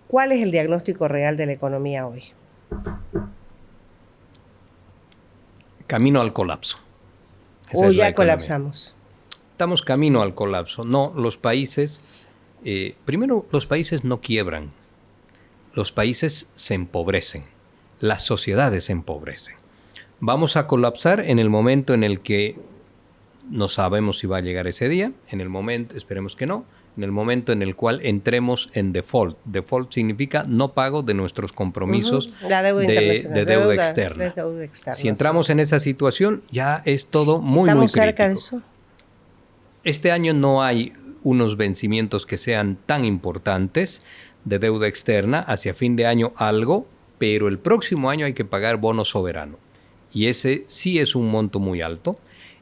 ¿Cuál es el diagnóstico real de la economía hoy? Camino al colapso. ¿O ya colapsamos? Estamos camino al colapso. No, los países, primero los países no quiebran. Los países se empobrecen. Las sociedades se empobrecen. Vamos a colapsar en el momento en el que no sabemos si va a llegar ese día, en el momento, esperemos que no, en el momento en el cual entremos en default. Default significa no pago de nuestros compromisos La deuda internacional, de deuda externa. de deuda externa. Si entramos en esa situación, ya es todo muy crítico. ¿Estamos cerca de eso? Este año no hay unos vencimientos que sean tan importantes de deuda externa. Hacia fin de año algo, pero el próximo año hay que pagar bono soberano. Y ese sí es un monto muy alto.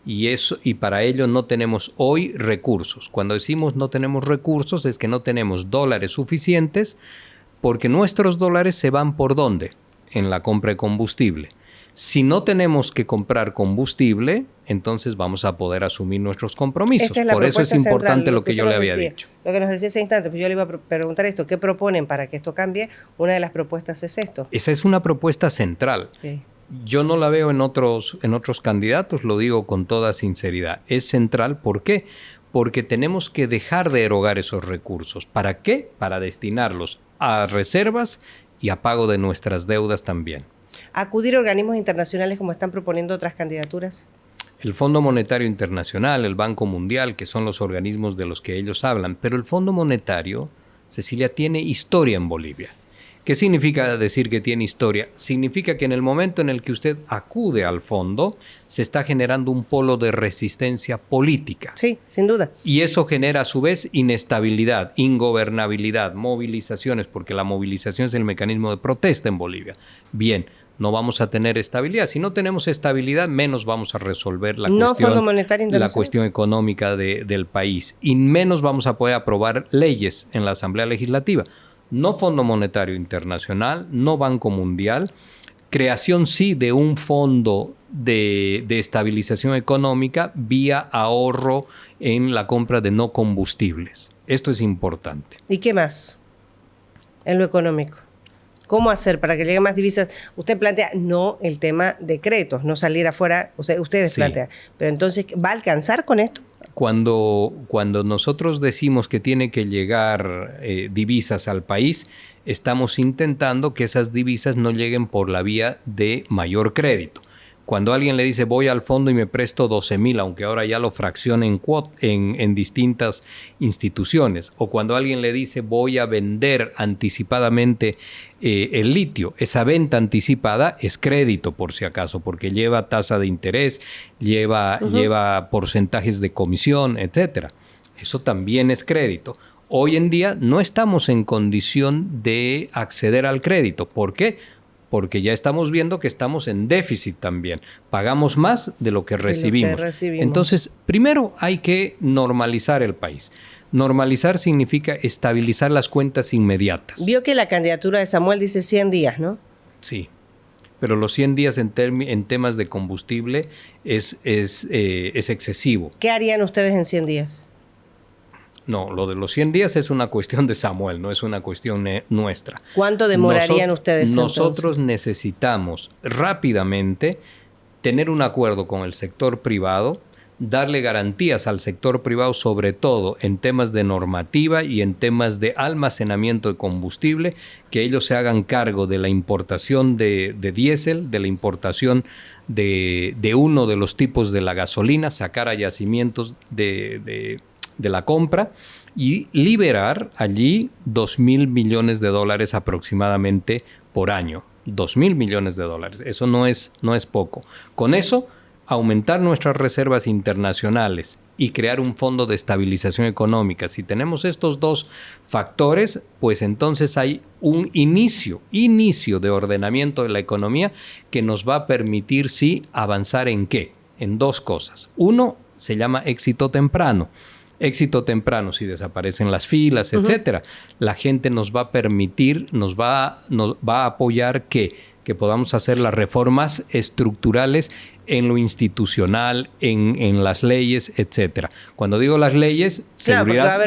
Y para ello no tenemos hoy recursos. Cuando decimos no tenemos recursos es que no tenemos dólares suficientes, porque nuestros dólares se van ¿por dónde? En la compra de combustible. Si no tenemos que comprar combustible, entonces vamos a poder asumir nuestros compromisos. Por eso es importante central, lo que yo le había dicho. Lo que nos decía ese instante, pues yo le iba a preguntar esto, ¿qué proponen para que esto cambie? Una de las propuestas es esto. Esa es una propuesta central. Sí. Yo no la veo en otros candidatos, lo digo con toda sinceridad. Es central, ¿por qué? Porque tenemos que dejar de erogar esos recursos. ¿Para qué? Para destinarlos a reservas y a pago de nuestras deudas también. ¿Acudir a organismos internacionales como están proponiendo otras candidaturas? El Fondo Monetario Internacional, el Banco Mundial, que son los organismos de los que ellos hablan. Pero el Fondo Monetario, Cecilia, tiene historia en Bolivia. ¿Qué significa decir que tiene historia? Significa que en el momento en el que usted acude al fondo, se está generando un polo de resistencia política. Sí, sin duda. Y eso genera a su vez inestabilidad, ingobernabilidad, movilizaciones, porque la movilización es el mecanismo de protesta en Bolivia. Bien, no vamos a tener estabilidad. Si no tenemos estabilidad, menos vamos a resolver la cuestión económica del país. Y menos vamos a poder aprobar leyes en la Asamblea Legislativa. No Fondo Monetario Internacional, no Banco Mundial, creación sí de un fondo de estabilización económica vía ahorro en la compra de no combustibles. Esto es importante. ¿Y qué más en lo económico? ¿Cómo hacer para que lleguen más divisas? Usted plantea, no el tema decretos, no salir afuera, o sea, ustedes plantean. Pero entonces, ¿va a alcanzar con esto? Cuando nosotros decimos que tiene que llegar divisas al país, estamos intentando que esas divisas no lleguen por la vía de mayor crédito. Cuando alguien le dice voy al fondo y me presto 12,000, aunque ahora ya lo fraccionen en distintas instituciones, o cuando alguien le dice voy a vender anticipadamente el litio, esa venta anticipada es crédito por si acaso, porque lleva tasa de interés, lleva porcentajes de comisión, etcétera. Eso también es crédito. Hoy en día no estamos en condición de acceder al crédito. ¿Por qué? Porque ya estamos viendo que estamos en déficit también. Pagamos más de lo que recibimos. Entonces, primero hay que normalizar el país. Normalizar significa estabilizar las cuentas inmediatas. Vio que la candidatura de Samuel dice 100 días, ¿no? Sí, pero los 100 días en temas de combustible es excesivo. ¿Qué harían ustedes en 100 días? No, lo de los 100 días es una cuestión de Samuel, no es una cuestión nuestra. ¿Cuánto demorarían ustedes Nosotros necesitamos rápidamente tener un acuerdo con el sector privado, darle garantías al sector privado, sobre todo en temas de normativa y en temas de almacenamiento de combustible, que ellos se hagan cargo de la importación de diésel, de la importación de uno de los tipos de la gasolina, sacar a yacimientos de la compra y liberar allí $2,000 millones aproximadamente por año. $2,000 millones. Eso no es poco. Con eso, aumentar nuestras reservas internacionales y crear un fondo de estabilización económica. Si tenemos estos dos factores, pues entonces hay un inicio de ordenamiento de la economía que nos va a permitir, sí, avanzar ¿en qué? En dos cosas. Uno, se llama éxito temprano. Éxito temprano, si desaparecen las filas, etcétera. La gente nos va a permitir, nos va a apoyar que podamos hacer las reformas estructurales en lo institucional, en las leyes, etcétera. Cuando digo las leyes, seguridad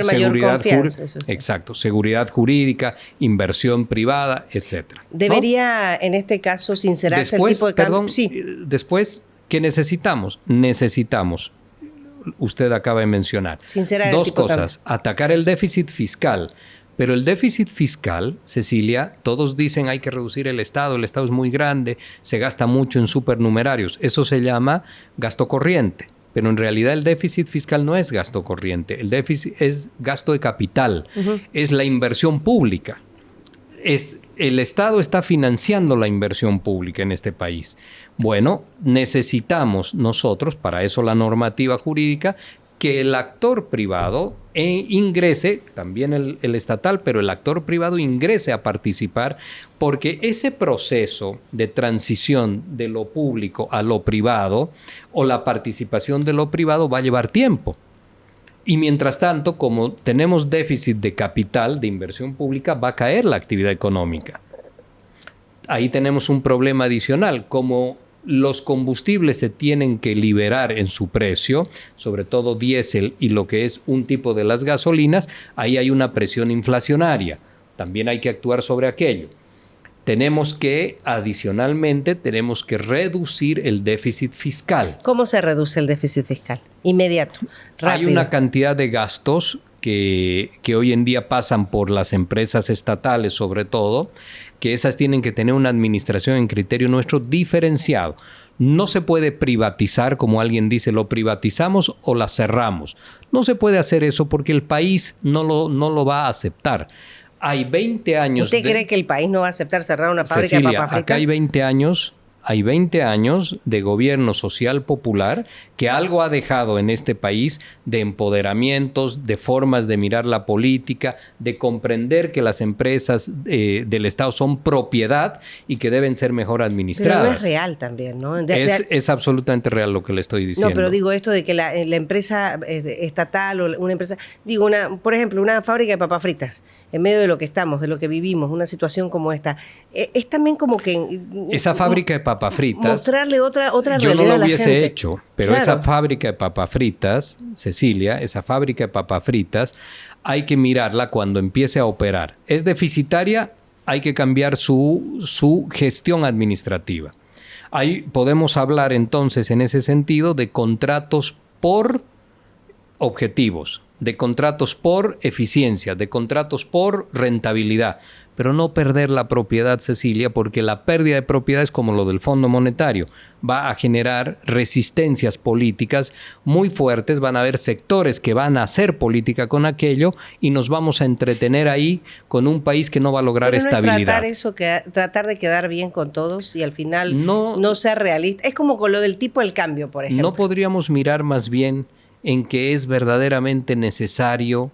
jurídica, inversión privada, etcétera. ¿Debería, en este caso, sincerarse el tipo de cambio? Después, ¿qué necesitamos? Necesitamos, usted acaba de mencionar, dos cosas. Atacar el déficit fiscal. Pero el déficit fiscal, Cecilia, todos dicen hay que reducir el Estado es muy grande, se gasta mucho en supernumerarios. Eso se llama gasto corriente. pero en realidad el déficit fiscal no es gasto corriente, el déficit es gasto de capital, es la inversión pública. El Estado está financiando la inversión pública en este país. Bueno, necesitamos nosotros, para eso la normativa jurídica, que el actor privado ingrese, también el estatal, pero el actor privado ingrese a participar, porque ese proceso de transición de lo público a lo privado o la participación de lo privado va a llevar tiempo. Y mientras tanto, como tenemos déficit de capital, de inversión pública, va a caer la actividad económica. Ahí tenemos un problema adicional, como los combustibles se tienen que liberar en su precio, sobre todo diésel y lo que es un tipo de las gasolinas, ahí hay una presión inflacionaria. También hay que actuar sobre aquello. Adicionalmente, tenemos que reducir el déficit fiscal. ¿Cómo se reduce el déficit fiscal? Inmediato, rápido. Hay una cantidad de gastos que hoy en día pasan por las empresas estatales, sobre todo, que esas tienen que tener una administración en criterio nuestro diferenciado. No se puede privatizar, como alguien dice, lo privatizamos o la cerramos. No se puede hacer eso porque el país no lo va a aceptar. Hay 20 años... ¿Usted cree que el país no va a aceptar cerrar una fábrica Cecilia, de papas fritas? Acá hay 20 años de gobierno social popular que algo ha dejado en este país de empoderamientos, de formas de mirar la política, de comprender que las empresas del Estado son propiedad y que deben ser mejor administradas. Pero no es real también, ¿no? Es absolutamente real lo que le estoy diciendo. No, pero digo esto de que la empresa estatal o una empresa... por ejemplo, una fábrica de papas fritas, en medio de lo que estamos, de lo que vivimos, una situación como esta, es también como que... Esa fábrica de papas fritas... Mostrarle otra realidad a la gente. Yo no lo hubiese hecho, pero claro. Esa fábrica de papas fritas, Cecilia, esa fábrica de papas fritas, hay que mirarla cuando empiece a operar. ¿Es deficitaria? Hay que cambiar su gestión administrativa. Ahí podemos hablar entonces en ese sentido de contratos por objetivos, de contratos por eficiencia, de contratos por rentabilidad, pero no perder la propiedad, Cecilia, porque la pérdida de propiedad es como lo del Fondo Monetario. Va a generar resistencias políticas muy fuertes, van a haber sectores que van a hacer política con aquello y nos vamos a entretener ahí con un país que no va a lograr estabilidad. Tratar de quedar bien con todos y al final no ser realista. Es como con lo del tipo del cambio, por ejemplo. No podríamos mirar más bien en que es verdaderamente necesario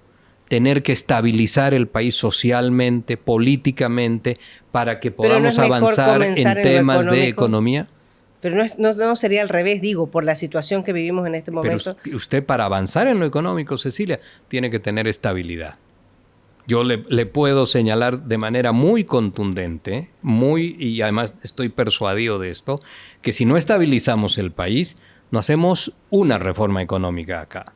tener que estabilizar el país socialmente, políticamente, para que podamos avanzar en temas de economía. Pero no sería al revés, digo, por la situación que vivimos en este momento. Pero usted para avanzar en lo económico, Cecilia, tiene que tener estabilidad. Yo le puedo señalar de manera muy contundente, y además estoy persuadido de esto, que si no estabilizamos el país, no hacemos una reforma económica acá.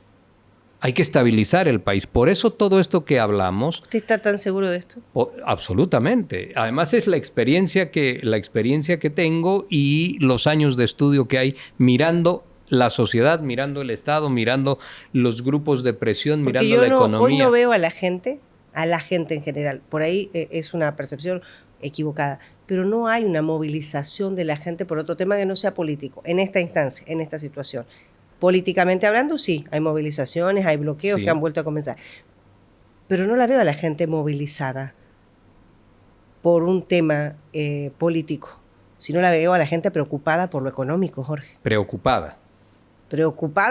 Hay que estabilizar el país. Por eso todo esto que hablamos... ¿Usted está tan seguro de esto? Absolutamente. Además es la experiencia que tengo y los años de estudio que hay mirando la sociedad, mirando el Estado, mirando los grupos de presión, porque mirando la economía. Hoy no veo a la gente en general. Por ahí es una percepción equivocada. Pero no hay una movilización de la gente por otro tema que no sea político, en esta instancia, en esta situación. Políticamente hablando, sí, hay movilizaciones, hay bloqueos que han vuelto a comenzar. Pero no la veo a la gente movilizada por un tema político, sino la veo a la gente preocupada por lo económico, Jorge. Preocupada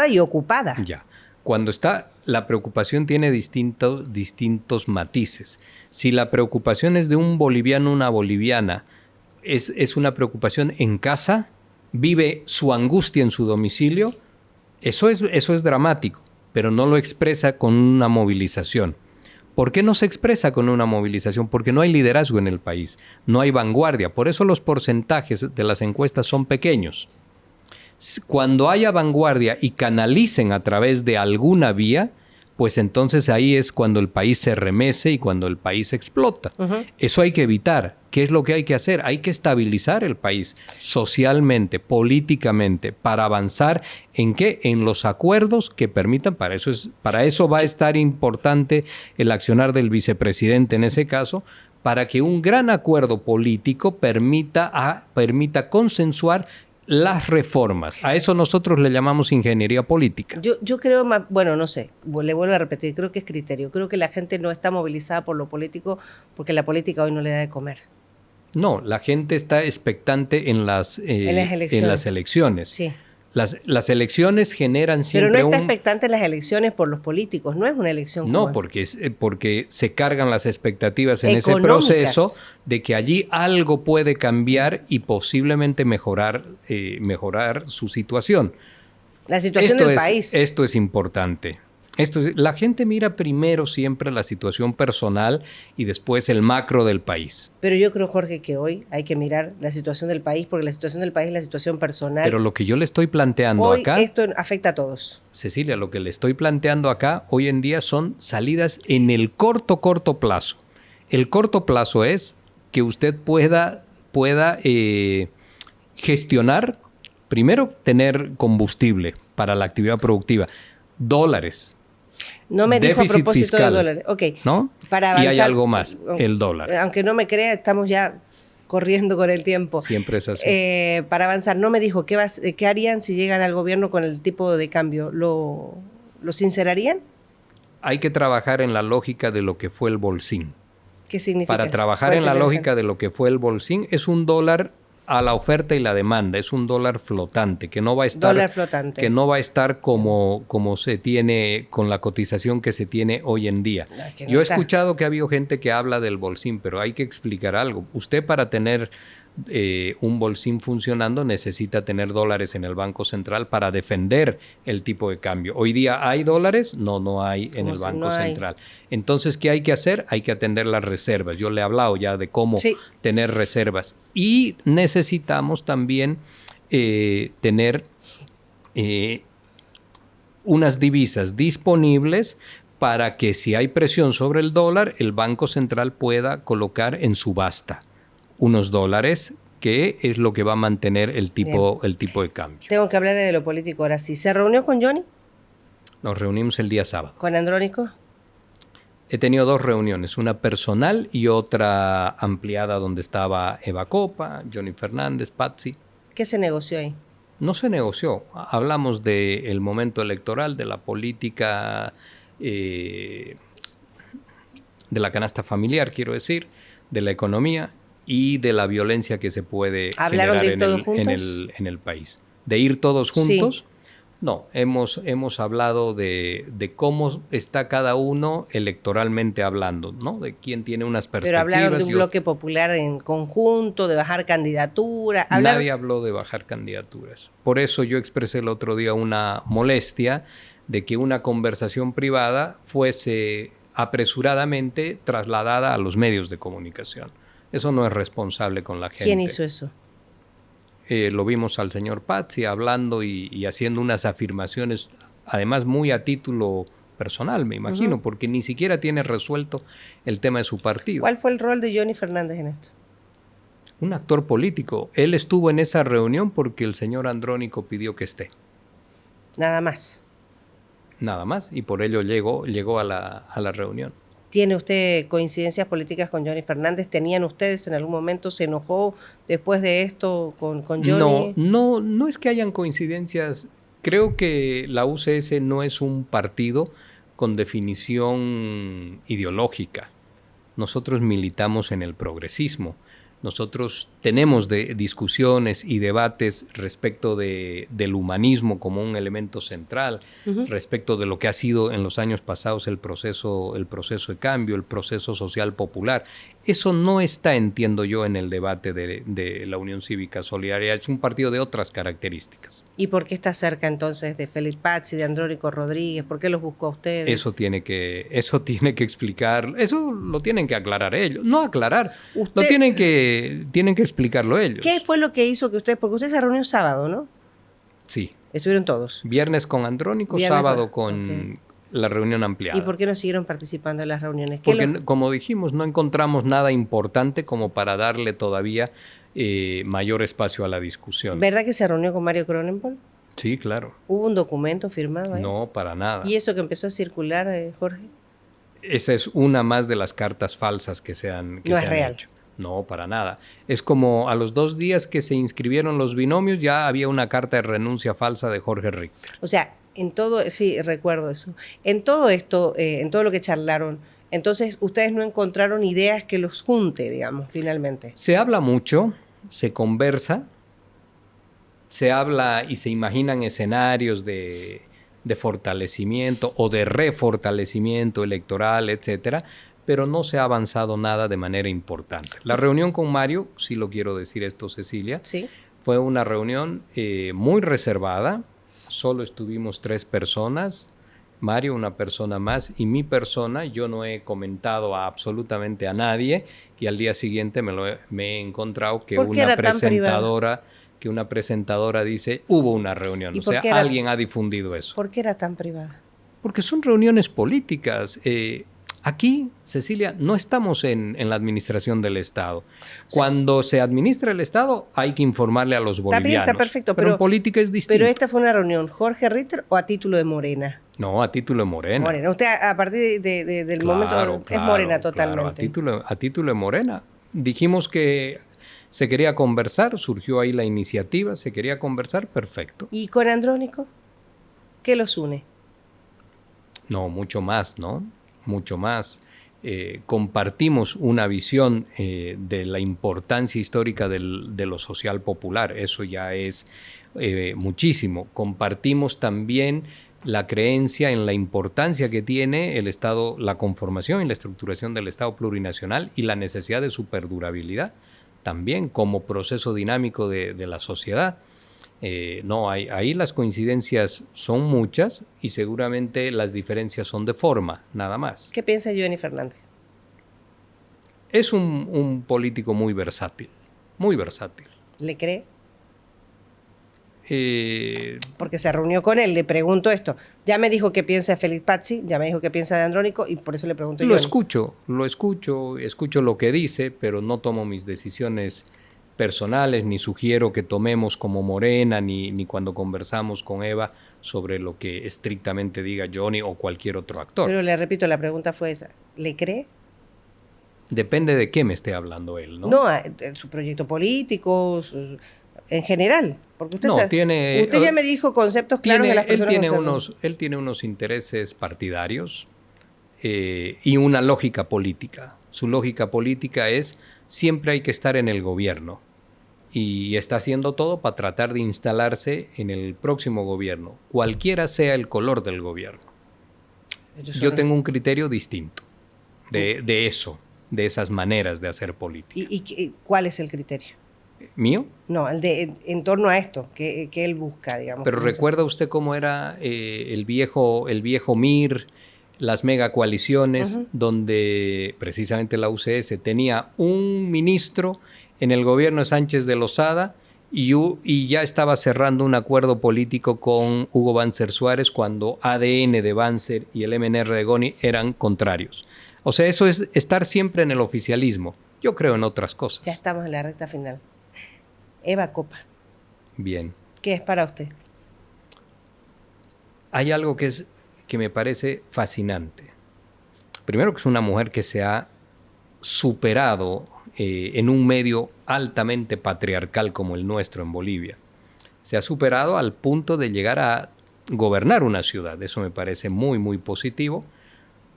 y ocupada. Ya. Cuando la preocupación tiene distintos matices. Si la preocupación es de un boliviano, una boliviana, es una preocupación en casa, vive su angustia en su domicilio, eso es dramático, pero no lo expresa con una movilización. ¿Por qué no se expresa con una movilización? Porque no hay liderazgo en el país, no hay vanguardia. Por eso los porcentajes de las encuestas son pequeños. Cuando haya vanguardia y canalicen a través de alguna vía, pues entonces ahí es cuando el país se remece y cuando el país explota. Uh-huh. Eso hay que evitar. ¿Qué es lo que hay que hacer? Hay que estabilizar el país socialmente, políticamente, para avanzar ¿en qué? En los acuerdos que permitan, para eso va a estar importante el accionar del vicepresidente en ese caso, para que un gran acuerdo político permita consensuar las reformas. A eso nosotros le llamamos ingeniería política. Yo creo, bueno, no sé, le vuelvo a repetir, creo que es criterio. Creo que la gente no está movilizada por lo político porque la política hoy no le da de comer. No, la gente está expectante en las elecciones. Sí. Las elecciones generan siempre Pero no está expectante en las elecciones por los políticos, no es una elección No, porque se cargan las expectativas en ese proceso de que allí algo puede cambiar y posiblemente mejorar su situación. La situación del país. Esto es importante. La gente mira primero siempre la situación personal y después el macro del país. Pero yo creo, Jorge, que hoy hay que mirar la situación del país, porque la situación del país es la situación personal. Pero lo que yo le estoy planteando acá... Hoy esto afecta a todos. Cecilia, lo que le estoy planteando acá hoy en día son salidas en el corto plazo. El corto plazo es que usted pueda gestionar, primero, tener combustible para la actividad productiva, dólares. No me dijo a propósito fiscal, de dólares. Ok. ¿No? Para avanzar, y hay algo más, el dólar. Aunque no me crea, estamos ya corriendo con el tiempo. Siempre es así. Para avanzar, no me dijo qué harían si llegan al gobierno con el tipo de cambio. ¿Lo sincerarían? Hay que trabajar en la lógica de lo que fue el bolsín. ¿Qué significa Para eso? trabajar en la lógica de lo que fue el bolsín, es un dólar a la oferta y la demanda, es un dólar flotante, que no va a estar como se tiene con la cotización que se tiene hoy en día. Yo he escuchado que ha habido gente que habla del bolsín, pero hay que explicar algo. Usted, para tener un bolsín funcionando, necesita tener dólares en el Banco Central para defender el tipo de cambio. Hoy día, ¿hay dólares? No hay en el Banco Central. Entonces, ¿qué hay que hacer? Hay que atender las reservas. Yo le he hablado ya de cómo tener reservas. Y necesitamos también tener unas divisas disponibles para que, si hay presión sobre el dólar, el Banco Central pueda colocar en subasta unos dólares, que es lo que va a mantener el tipo de cambio. Tengo que hablar de lo político ahora sí. ¿Se reunió con Johnny? Nos reunimos el día sábado. ¿Con Andrónico? He tenido 2 reuniones, una personal y otra ampliada, donde estaba Eva Copa, Johnny Fernández, Patsy. ¿Qué se negoció ahí? No se negoció. Hablamos del momento electoral, de la política, de la canasta familiar, quiero decir, de la economía y de la violencia que se puede generar en el país. ¿De ir todos juntos? Sí. No, hemos hablado de cómo está cada uno electoralmente hablando, ¿no? De quién tiene unas perspectivas. Pero hablaron de un bloque popular en conjunto, de bajar candidatura. Nadie habló de bajar candidaturas. Por eso yo expresé el otro día una molestia de que una conversación privada fuese apresuradamente trasladada a los medios de comunicación. Eso no es responsable con la gente. ¿Quién hizo eso? Lo vimos al señor Patsy hablando y haciendo unas afirmaciones, además muy a título personal, me imagino, porque ni siquiera tiene resuelto el tema de su partido. ¿Cuál fue el rol de Johnny Fernández en esto? Un actor político. Él estuvo en esa reunión porque el señor Andrónico pidió que esté. Nada más. Nada más, y por ello llegó a la reunión. ¿Tiene usted coincidencias políticas con Johnny Fernández? ¿Tenían ustedes en algún momento? ¿Se enojó después de esto con Johnny? No es que hayan coincidencias. Creo que la UCS no es un partido con definición ideológica. Nosotros militamos en el progresismo. Nosotros tenemos discusiones y debates respecto del humanismo como un elemento central, respecto de lo que ha sido en los años pasados el proceso de cambio, el proceso social popular. Eso no está, entiendo yo, en el debate de la Unión Cívica Solidaria. Es un partido de otras características. ¿Y por qué está cerca entonces de Félix Patsy, de Andrónico Rodríguez? ¿Por qué los buscó a ustedes? Eso tiene que explicar, eso lo tienen que aclarar ellos. No aclarar, lo tienen que explicarlo ellos. ¿Qué fue lo que hizo que ustedes, porque usted se reunió sábado, ¿no? Sí. ¿Estuvieron todos? Viernes con Andrónico, sábado con la reunión ampliada. ¿Y por qué no siguieron participando en las reuniones? Porque, como dijimos, no encontramos nada importante como para darle todavía mayor espacio a la discusión. ¿Verdad que se reunió con Mario Cronenberg? Sí, claro. ¿Hubo un documento firmado ahí? No, para nada. ¿Y eso que empezó a circular, Jorge? Esa es una más de las cartas falsas que se han No es real. hecho. No, para nada. Es como a los 2 días que se inscribieron los binomios, ya había una carta de renuncia falsa de Jorge Richter. O sea, en todo, sí, recuerdo eso. En todo esto, en todo lo que charlaron, entonces ustedes no encontraron ideas que los junte, digamos, finalmente. Se habla mucho, se conversa, se habla y se imaginan escenarios de fortalecimiento o de refortalecimiento electoral, etcétera, pero no se ha avanzado nada de manera importante. La reunión con Mario, sí lo quiero decir esto, Cecilia, ¿Sí? fue una reunión muy reservada. Solo estuvimos 3 personas, Mario, una persona más, y mi persona. Yo no he comentado absolutamente a nadie, y al día siguiente me he encontrado que una presentadora dice, hubo una reunión. O sea, alguien ha difundido eso. ¿Por qué era tan privada? Porque son reuniones políticas. Aquí, Cecilia, no estamos en la administración del Estado. Sí. Cuando se administra el Estado, hay que informarle a los bolivianos. Está perfecto, pero en política es distinto. Pero esta fue una reunión, ¿Jorge Richter o a título de Morena? No, a título de Morena. Morena. Usted a partir del momento es Morena totalmente. Claro, a título de Morena. Dijimos que se quería conversar, surgió ahí la iniciativa, se quería conversar, perfecto. ¿Y con Andrónico? ¿Qué los une? No, mucho más, ¿no? Mucho más. Compartimos una visión de la importancia histórica de lo social popular. Eso ya es muchísimo. Compartimos también la creencia en la importancia que tiene el Estado, la conformación y la estructuración del Estado plurinacional y la necesidad de su perdurabilidad también como proceso dinámico de la sociedad. Ahí las coincidencias son muchas y seguramente las diferencias son de forma, nada más. ¿Qué piensa Johnny Fernández? Es un político muy versátil, muy versátil. ¿Le cree? Porque se reunió con él, le pregunto esto. Ya me dijo qué piensa de Félix Pazzi, ya me dijo qué piensa de Andrónico y por eso le pregunto yo. Escucho lo que dice, pero no tomo mis decisiones personales, ni sugiero que tomemos como Morena, ni cuando conversamos con Eva sobre lo que estrictamente diga Johnny o cualquier otro actor. Pero le repito, la pregunta fue esa. ¿Le cree? Depende de qué me esté hablando él, ¿no? No, su proyecto político, en general. Porque usted usted ya me dijo conceptos claros de las personas. Él tiene unos intereses partidarios y una lógica política. Su lógica política es siempre hay que estar en el gobierno. Y está haciendo todo para tratar de instalarse en el próximo gobierno, cualquiera sea el color del gobierno. Yo tengo un criterio distinto de esas maneras de hacer política. ¿Y cuál es el criterio? ¿Mío? No, el de en torno a esto, que él busca, digamos. Pero ¿recuerda usted cómo era el viejo MIR, las megacoaliciones, donde precisamente la UCS tenía un ministro en el gobierno de Sánchez de Lozada y ya estaba cerrando un acuerdo político con Hugo Banzer Suárez cuando ADN de Banzer y el MNR de Goni eran contrarios? O sea, eso es estar siempre en el oficialismo. Yo creo en otras cosas. Ya estamos en la recta final. Eva Copa. Bien. ¿Qué es para usted? Hay algo que me parece fascinante. Primero, que es una mujer que se ha superado en un medio altamente patriarcal como el nuestro en Bolivia. Se ha superado al punto de llegar a gobernar una ciudad. Eso me parece muy, muy positivo.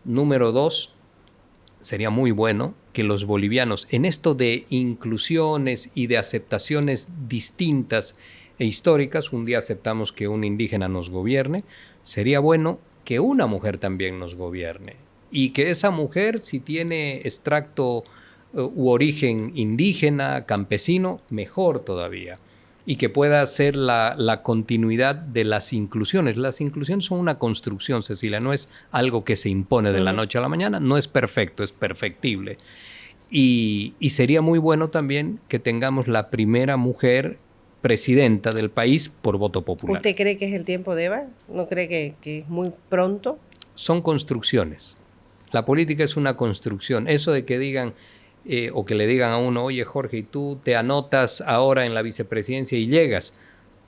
Número 2, sería muy bueno que los bolivianos, en esto de inclusiones y de aceptaciones distintas e históricas, un día aceptamos que un indígena nos gobierne, sería bueno que una mujer también nos gobierne. Y que esa mujer, si tiene extracto u origen indígena, campesino, mejor todavía. Y que pueda ser la continuidad de las inclusiones. Las inclusiones son una construcción, Cecilia, no es algo que se impone de la noche a la mañana, no es perfecto, es perfectible. Y sería muy bueno también que tengamos la primera mujer presidenta del país por voto popular. ¿Usted cree que es el tiempo de Eva? ¿No cree que es muy pronto? Son construcciones. La política es una construcción. Eso de que digan... o que le digan a uno, oye Jorge, ¿y tú te anotas ahora en la vicepresidencia y llegas?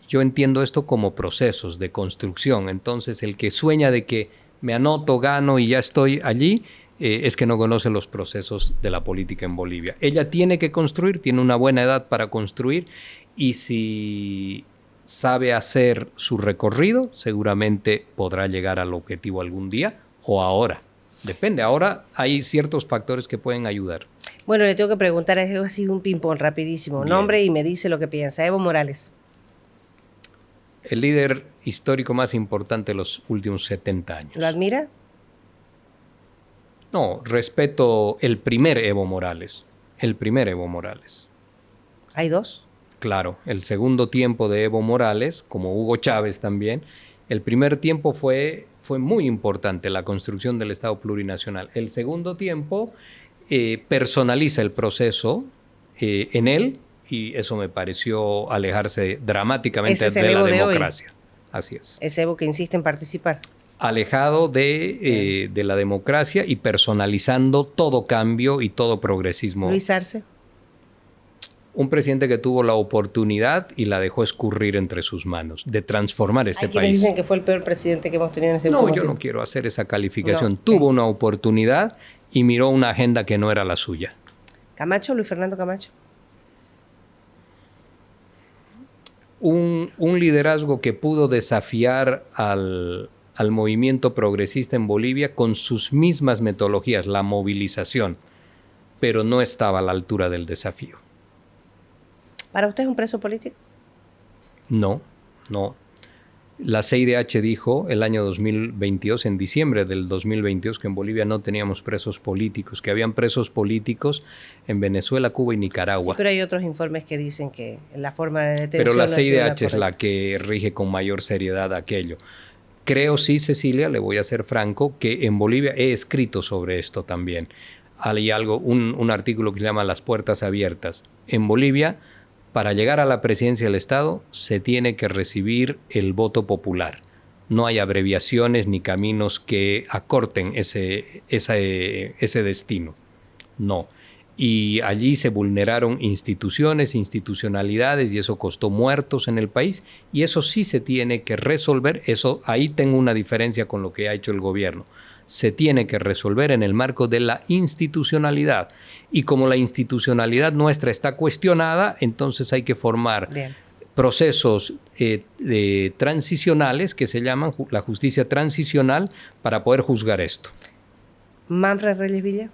Yo entiendo esto como procesos de construcción. Entonces, el que sueña de que me anoto, gano y ya estoy allí, es que no conoce los procesos de la política en Bolivia. Ella tiene que construir, tiene una buena edad para construir, y si sabe hacer su recorrido, seguramente podrá llegar al objetivo algún día o ahora. Depende, ahora hay ciertos factores que pueden ayudar. Bueno, le tengo que preguntar, es así un ping-pong rapidísimo. Bien. Nombre y me dice lo que piensa. Evo Morales. El líder histórico más importante de los últimos 70 años. ¿Lo admira? No, respeto el primer Evo Morales. El primer Evo Morales. ¿Hay dos? Claro, el segundo tiempo de Evo Morales, como Hugo Chávez también, el primer tiempo fue muy importante, la construcción del Estado plurinacional. El segundo tiempo personaliza el proceso en él, y eso me pareció alejarse dramáticamente de la democracia. Así es. Es Evo que insiste en participar. Alejado de la democracia y personalizando todo cambio y todo progresismo. Luis Arce. Un presidente que tuvo la oportunidad y la dejó escurrir entre sus manos de transformar este país. Dicen que fue el peor presidente que hemos tenido en ese último tiempo. No, yo no quiero hacer esa calificación. Tuvo una oportunidad y miró una agenda que no era la suya. ¿Camacho? ¿Luis Fernando Camacho? Un liderazgo que pudo desafiar al movimiento progresista en Bolivia con sus mismas metodologías, la movilización, pero no estaba a la altura del desafío. ¿Para usted es un preso político? No. La CIDH dijo el año 2022, en diciembre del 2022, que en Bolivia no teníamos presos políticos, que habían presos políticos en Venezuela, Cuba y Nicaragua. Sí, pero hay otros informes que dicen que la forma de detención... Pero la CIDH es la que rige con mayor seriedad aquello. Creo, sí, Cecilia, le voy a ser franco, que en Bolivia he escrito sobre esto también. Hay un artículo que se llama Las Puertas Abiertas. En Bolivia, para llegar a la presidencia del Estado, se tiene que recibir el voto popular. No hay abreviaciones ni caminos que acorten ese destino. No. Y allí se vulneraron instituciones, institucionalidades, y eso costó muertos en el país, y eso sí se tiene que resolver. Eso, ahí tengo una diferencia con lo que ha hecho el gobierno. Se tiene que resolver en el marco de la institucionalidad. Y como la institucionalidad nuestra está cuestionada, entonces hay que formar procesos transicionales que se llaman la justicia transicional para poder juzgar esto. ¿Manfred Reyes Villa?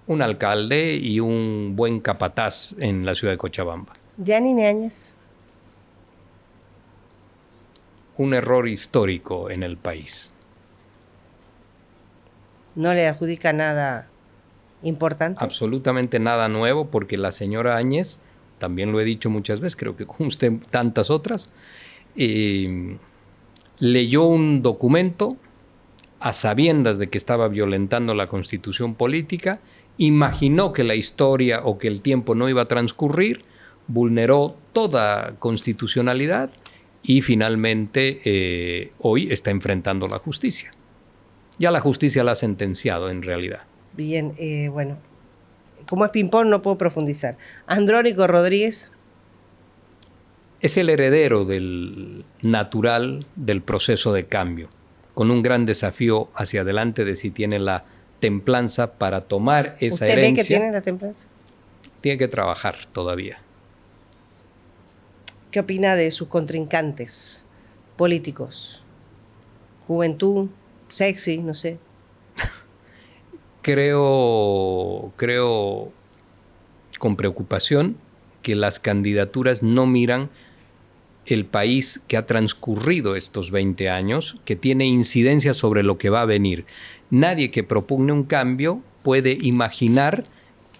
Un alcalde y un buen capataz en la ciudad de Cochabamba. ¿Yanine Áñez? Un error histórico en el país. ¿No le adjudica nada importante? Absolutamente nada nuevo, porque la señora Áñez, también lo he dicho muchas veces, creo que con usted tantas otras, leyó un documento a sabiendas de que estaba violentando la Constitución política, imaginó que la historia o que el tiempo no iba a transcurrir, vulneró toda constitucionalidad y finalmente hoy está enfrentando la justicia. Ya la justicia la ha sentenciado en realidad. Bien, bueno, como es ping-pong no puedo profundizar. Andrónico Rodríguez. Es el heredero del natural del proceso de cambio, con un gran desafío hacia adelante de si tiene la templanza para tomar esa herencia. ¿Usted ve que tiene la templanza? Tiene que trabajar todavía. ¿Qué opina de sus contrincantes políticos? Juventud, sexy, no sé. Creo con preocupación que las candidaturas no miran el país que ha transcurrido estos 20 años, que tiene incidencia sobre lo que va a venir. Nadie que propugne un cambio puede imaginar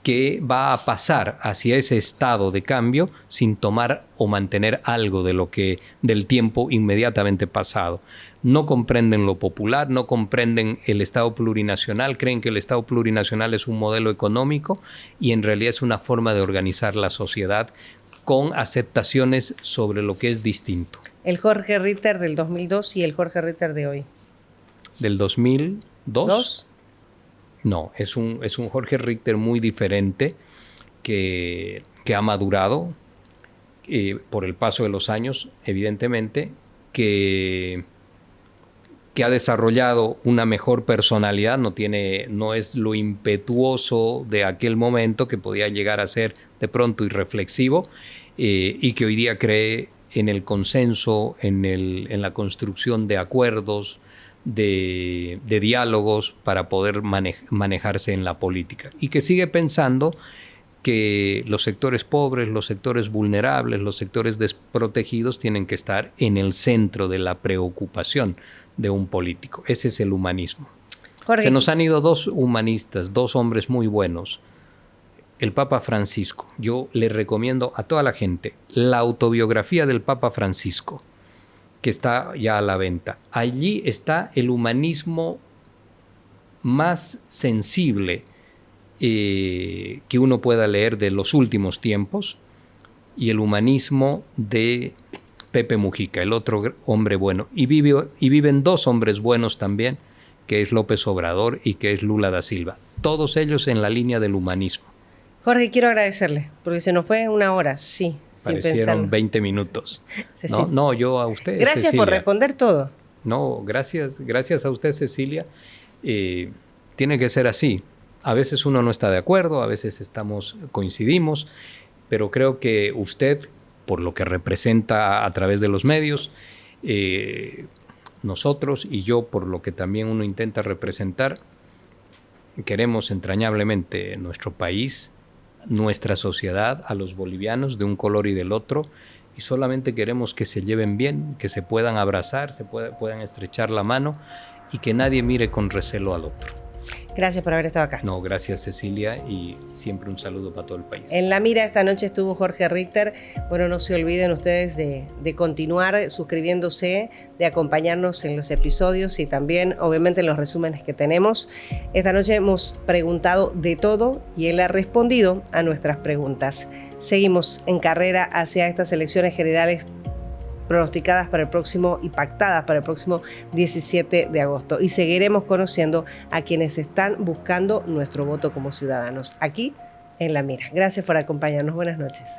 que va a pasar hacia ese estado de cambio sin tomar o mantener algo del tiempo inmediatamente pasado. No comprenden lo popular, no comprenden el Estado plurinacional, creen que el Estado plurinacional es un modelo económico y en realidad es una forma de organizar la sociedad con aceptaciones sobre lo que es distinto. El Jorge Ritter del 2002 y el Jorge Ritter de hoy. ¿Del 2002? ¿Dos? No, es un Jorge Ritter muy diferente que ha madurado por el paso de los años, evidentemente, que que ha desarrollado una mejor personalidad, no es lo impetuoso de aquel momento que podía llegar a ser de pronto irreflexivo, y que hoy día cree en el consenso, en la construcción de acuerdos, de diálogos para poder manejarse en la política, y que sigue pensando que los sectores pobres, los sectores vulnerables, los sectores desprotegidos tienen que estar en el centro de la preocupación de un político. Ese es el humanismo. Jorge, Se nos han ido dos humanistas, dos hombres muy buenos. El Papa Francisco. Yo le recomiendo a toda la gente la autobiografía del Papa Francisco, que está ya a la venta. Allí está el humanismo más sensible que uno pueda leer de los últimos tiempos, y el humanismo de Pepe Mujica, el otro hombre bueno. Y viven dos hombres buenos también, que es López Obrador y que es Lula da Silva. Todos ellos en la línea del humanismo. Jorge, quiero agradecerle, porque se nos fue una hora, sí, sin pensarlo. Parecieron 20 minutos. No, yo a usted, gracias, Cecilia, por responder todo. No, gracias a usted, Cecilia. Tiene que ser así. A veces uno no está de acuerdo, a veces coincidimos, pero creo que usted, por lo que representa a través de los medios, nosotros y yo, por lo que también uno intenta representar, queremos entrañablemente nuestro país, nuestra sociedad, a los bolivianos de un color y del otro, y solamente queremos que se lleven bien, que se puedan abrazar, puedan estrechar la mano, y que nadie mire con recelo al otro. Gracias por haber estado acá. No, gracias, Cecilia, y siempre un saludo para todo el país. En La Mira esta noche estuvo Jorge Richter. Bueno, no se olviden ustedes de continuar suscribiéndose, de acompañarnos en los episodios y también, obviamente, en los resúmenes que tenemos. Esta noche hemos preguntado de todo y él ha respondido a nuestras preguntas. Seguimos en carrera hacia estas elecciones generales pronosticadas para el próximo y pactadas para el próximo 17 de agosto. Y seguiremos conociendo a quienes están buscando nuestro voto como ciudadanos aquí en La Mira. Gracias por acompañarnos. Buenas noches.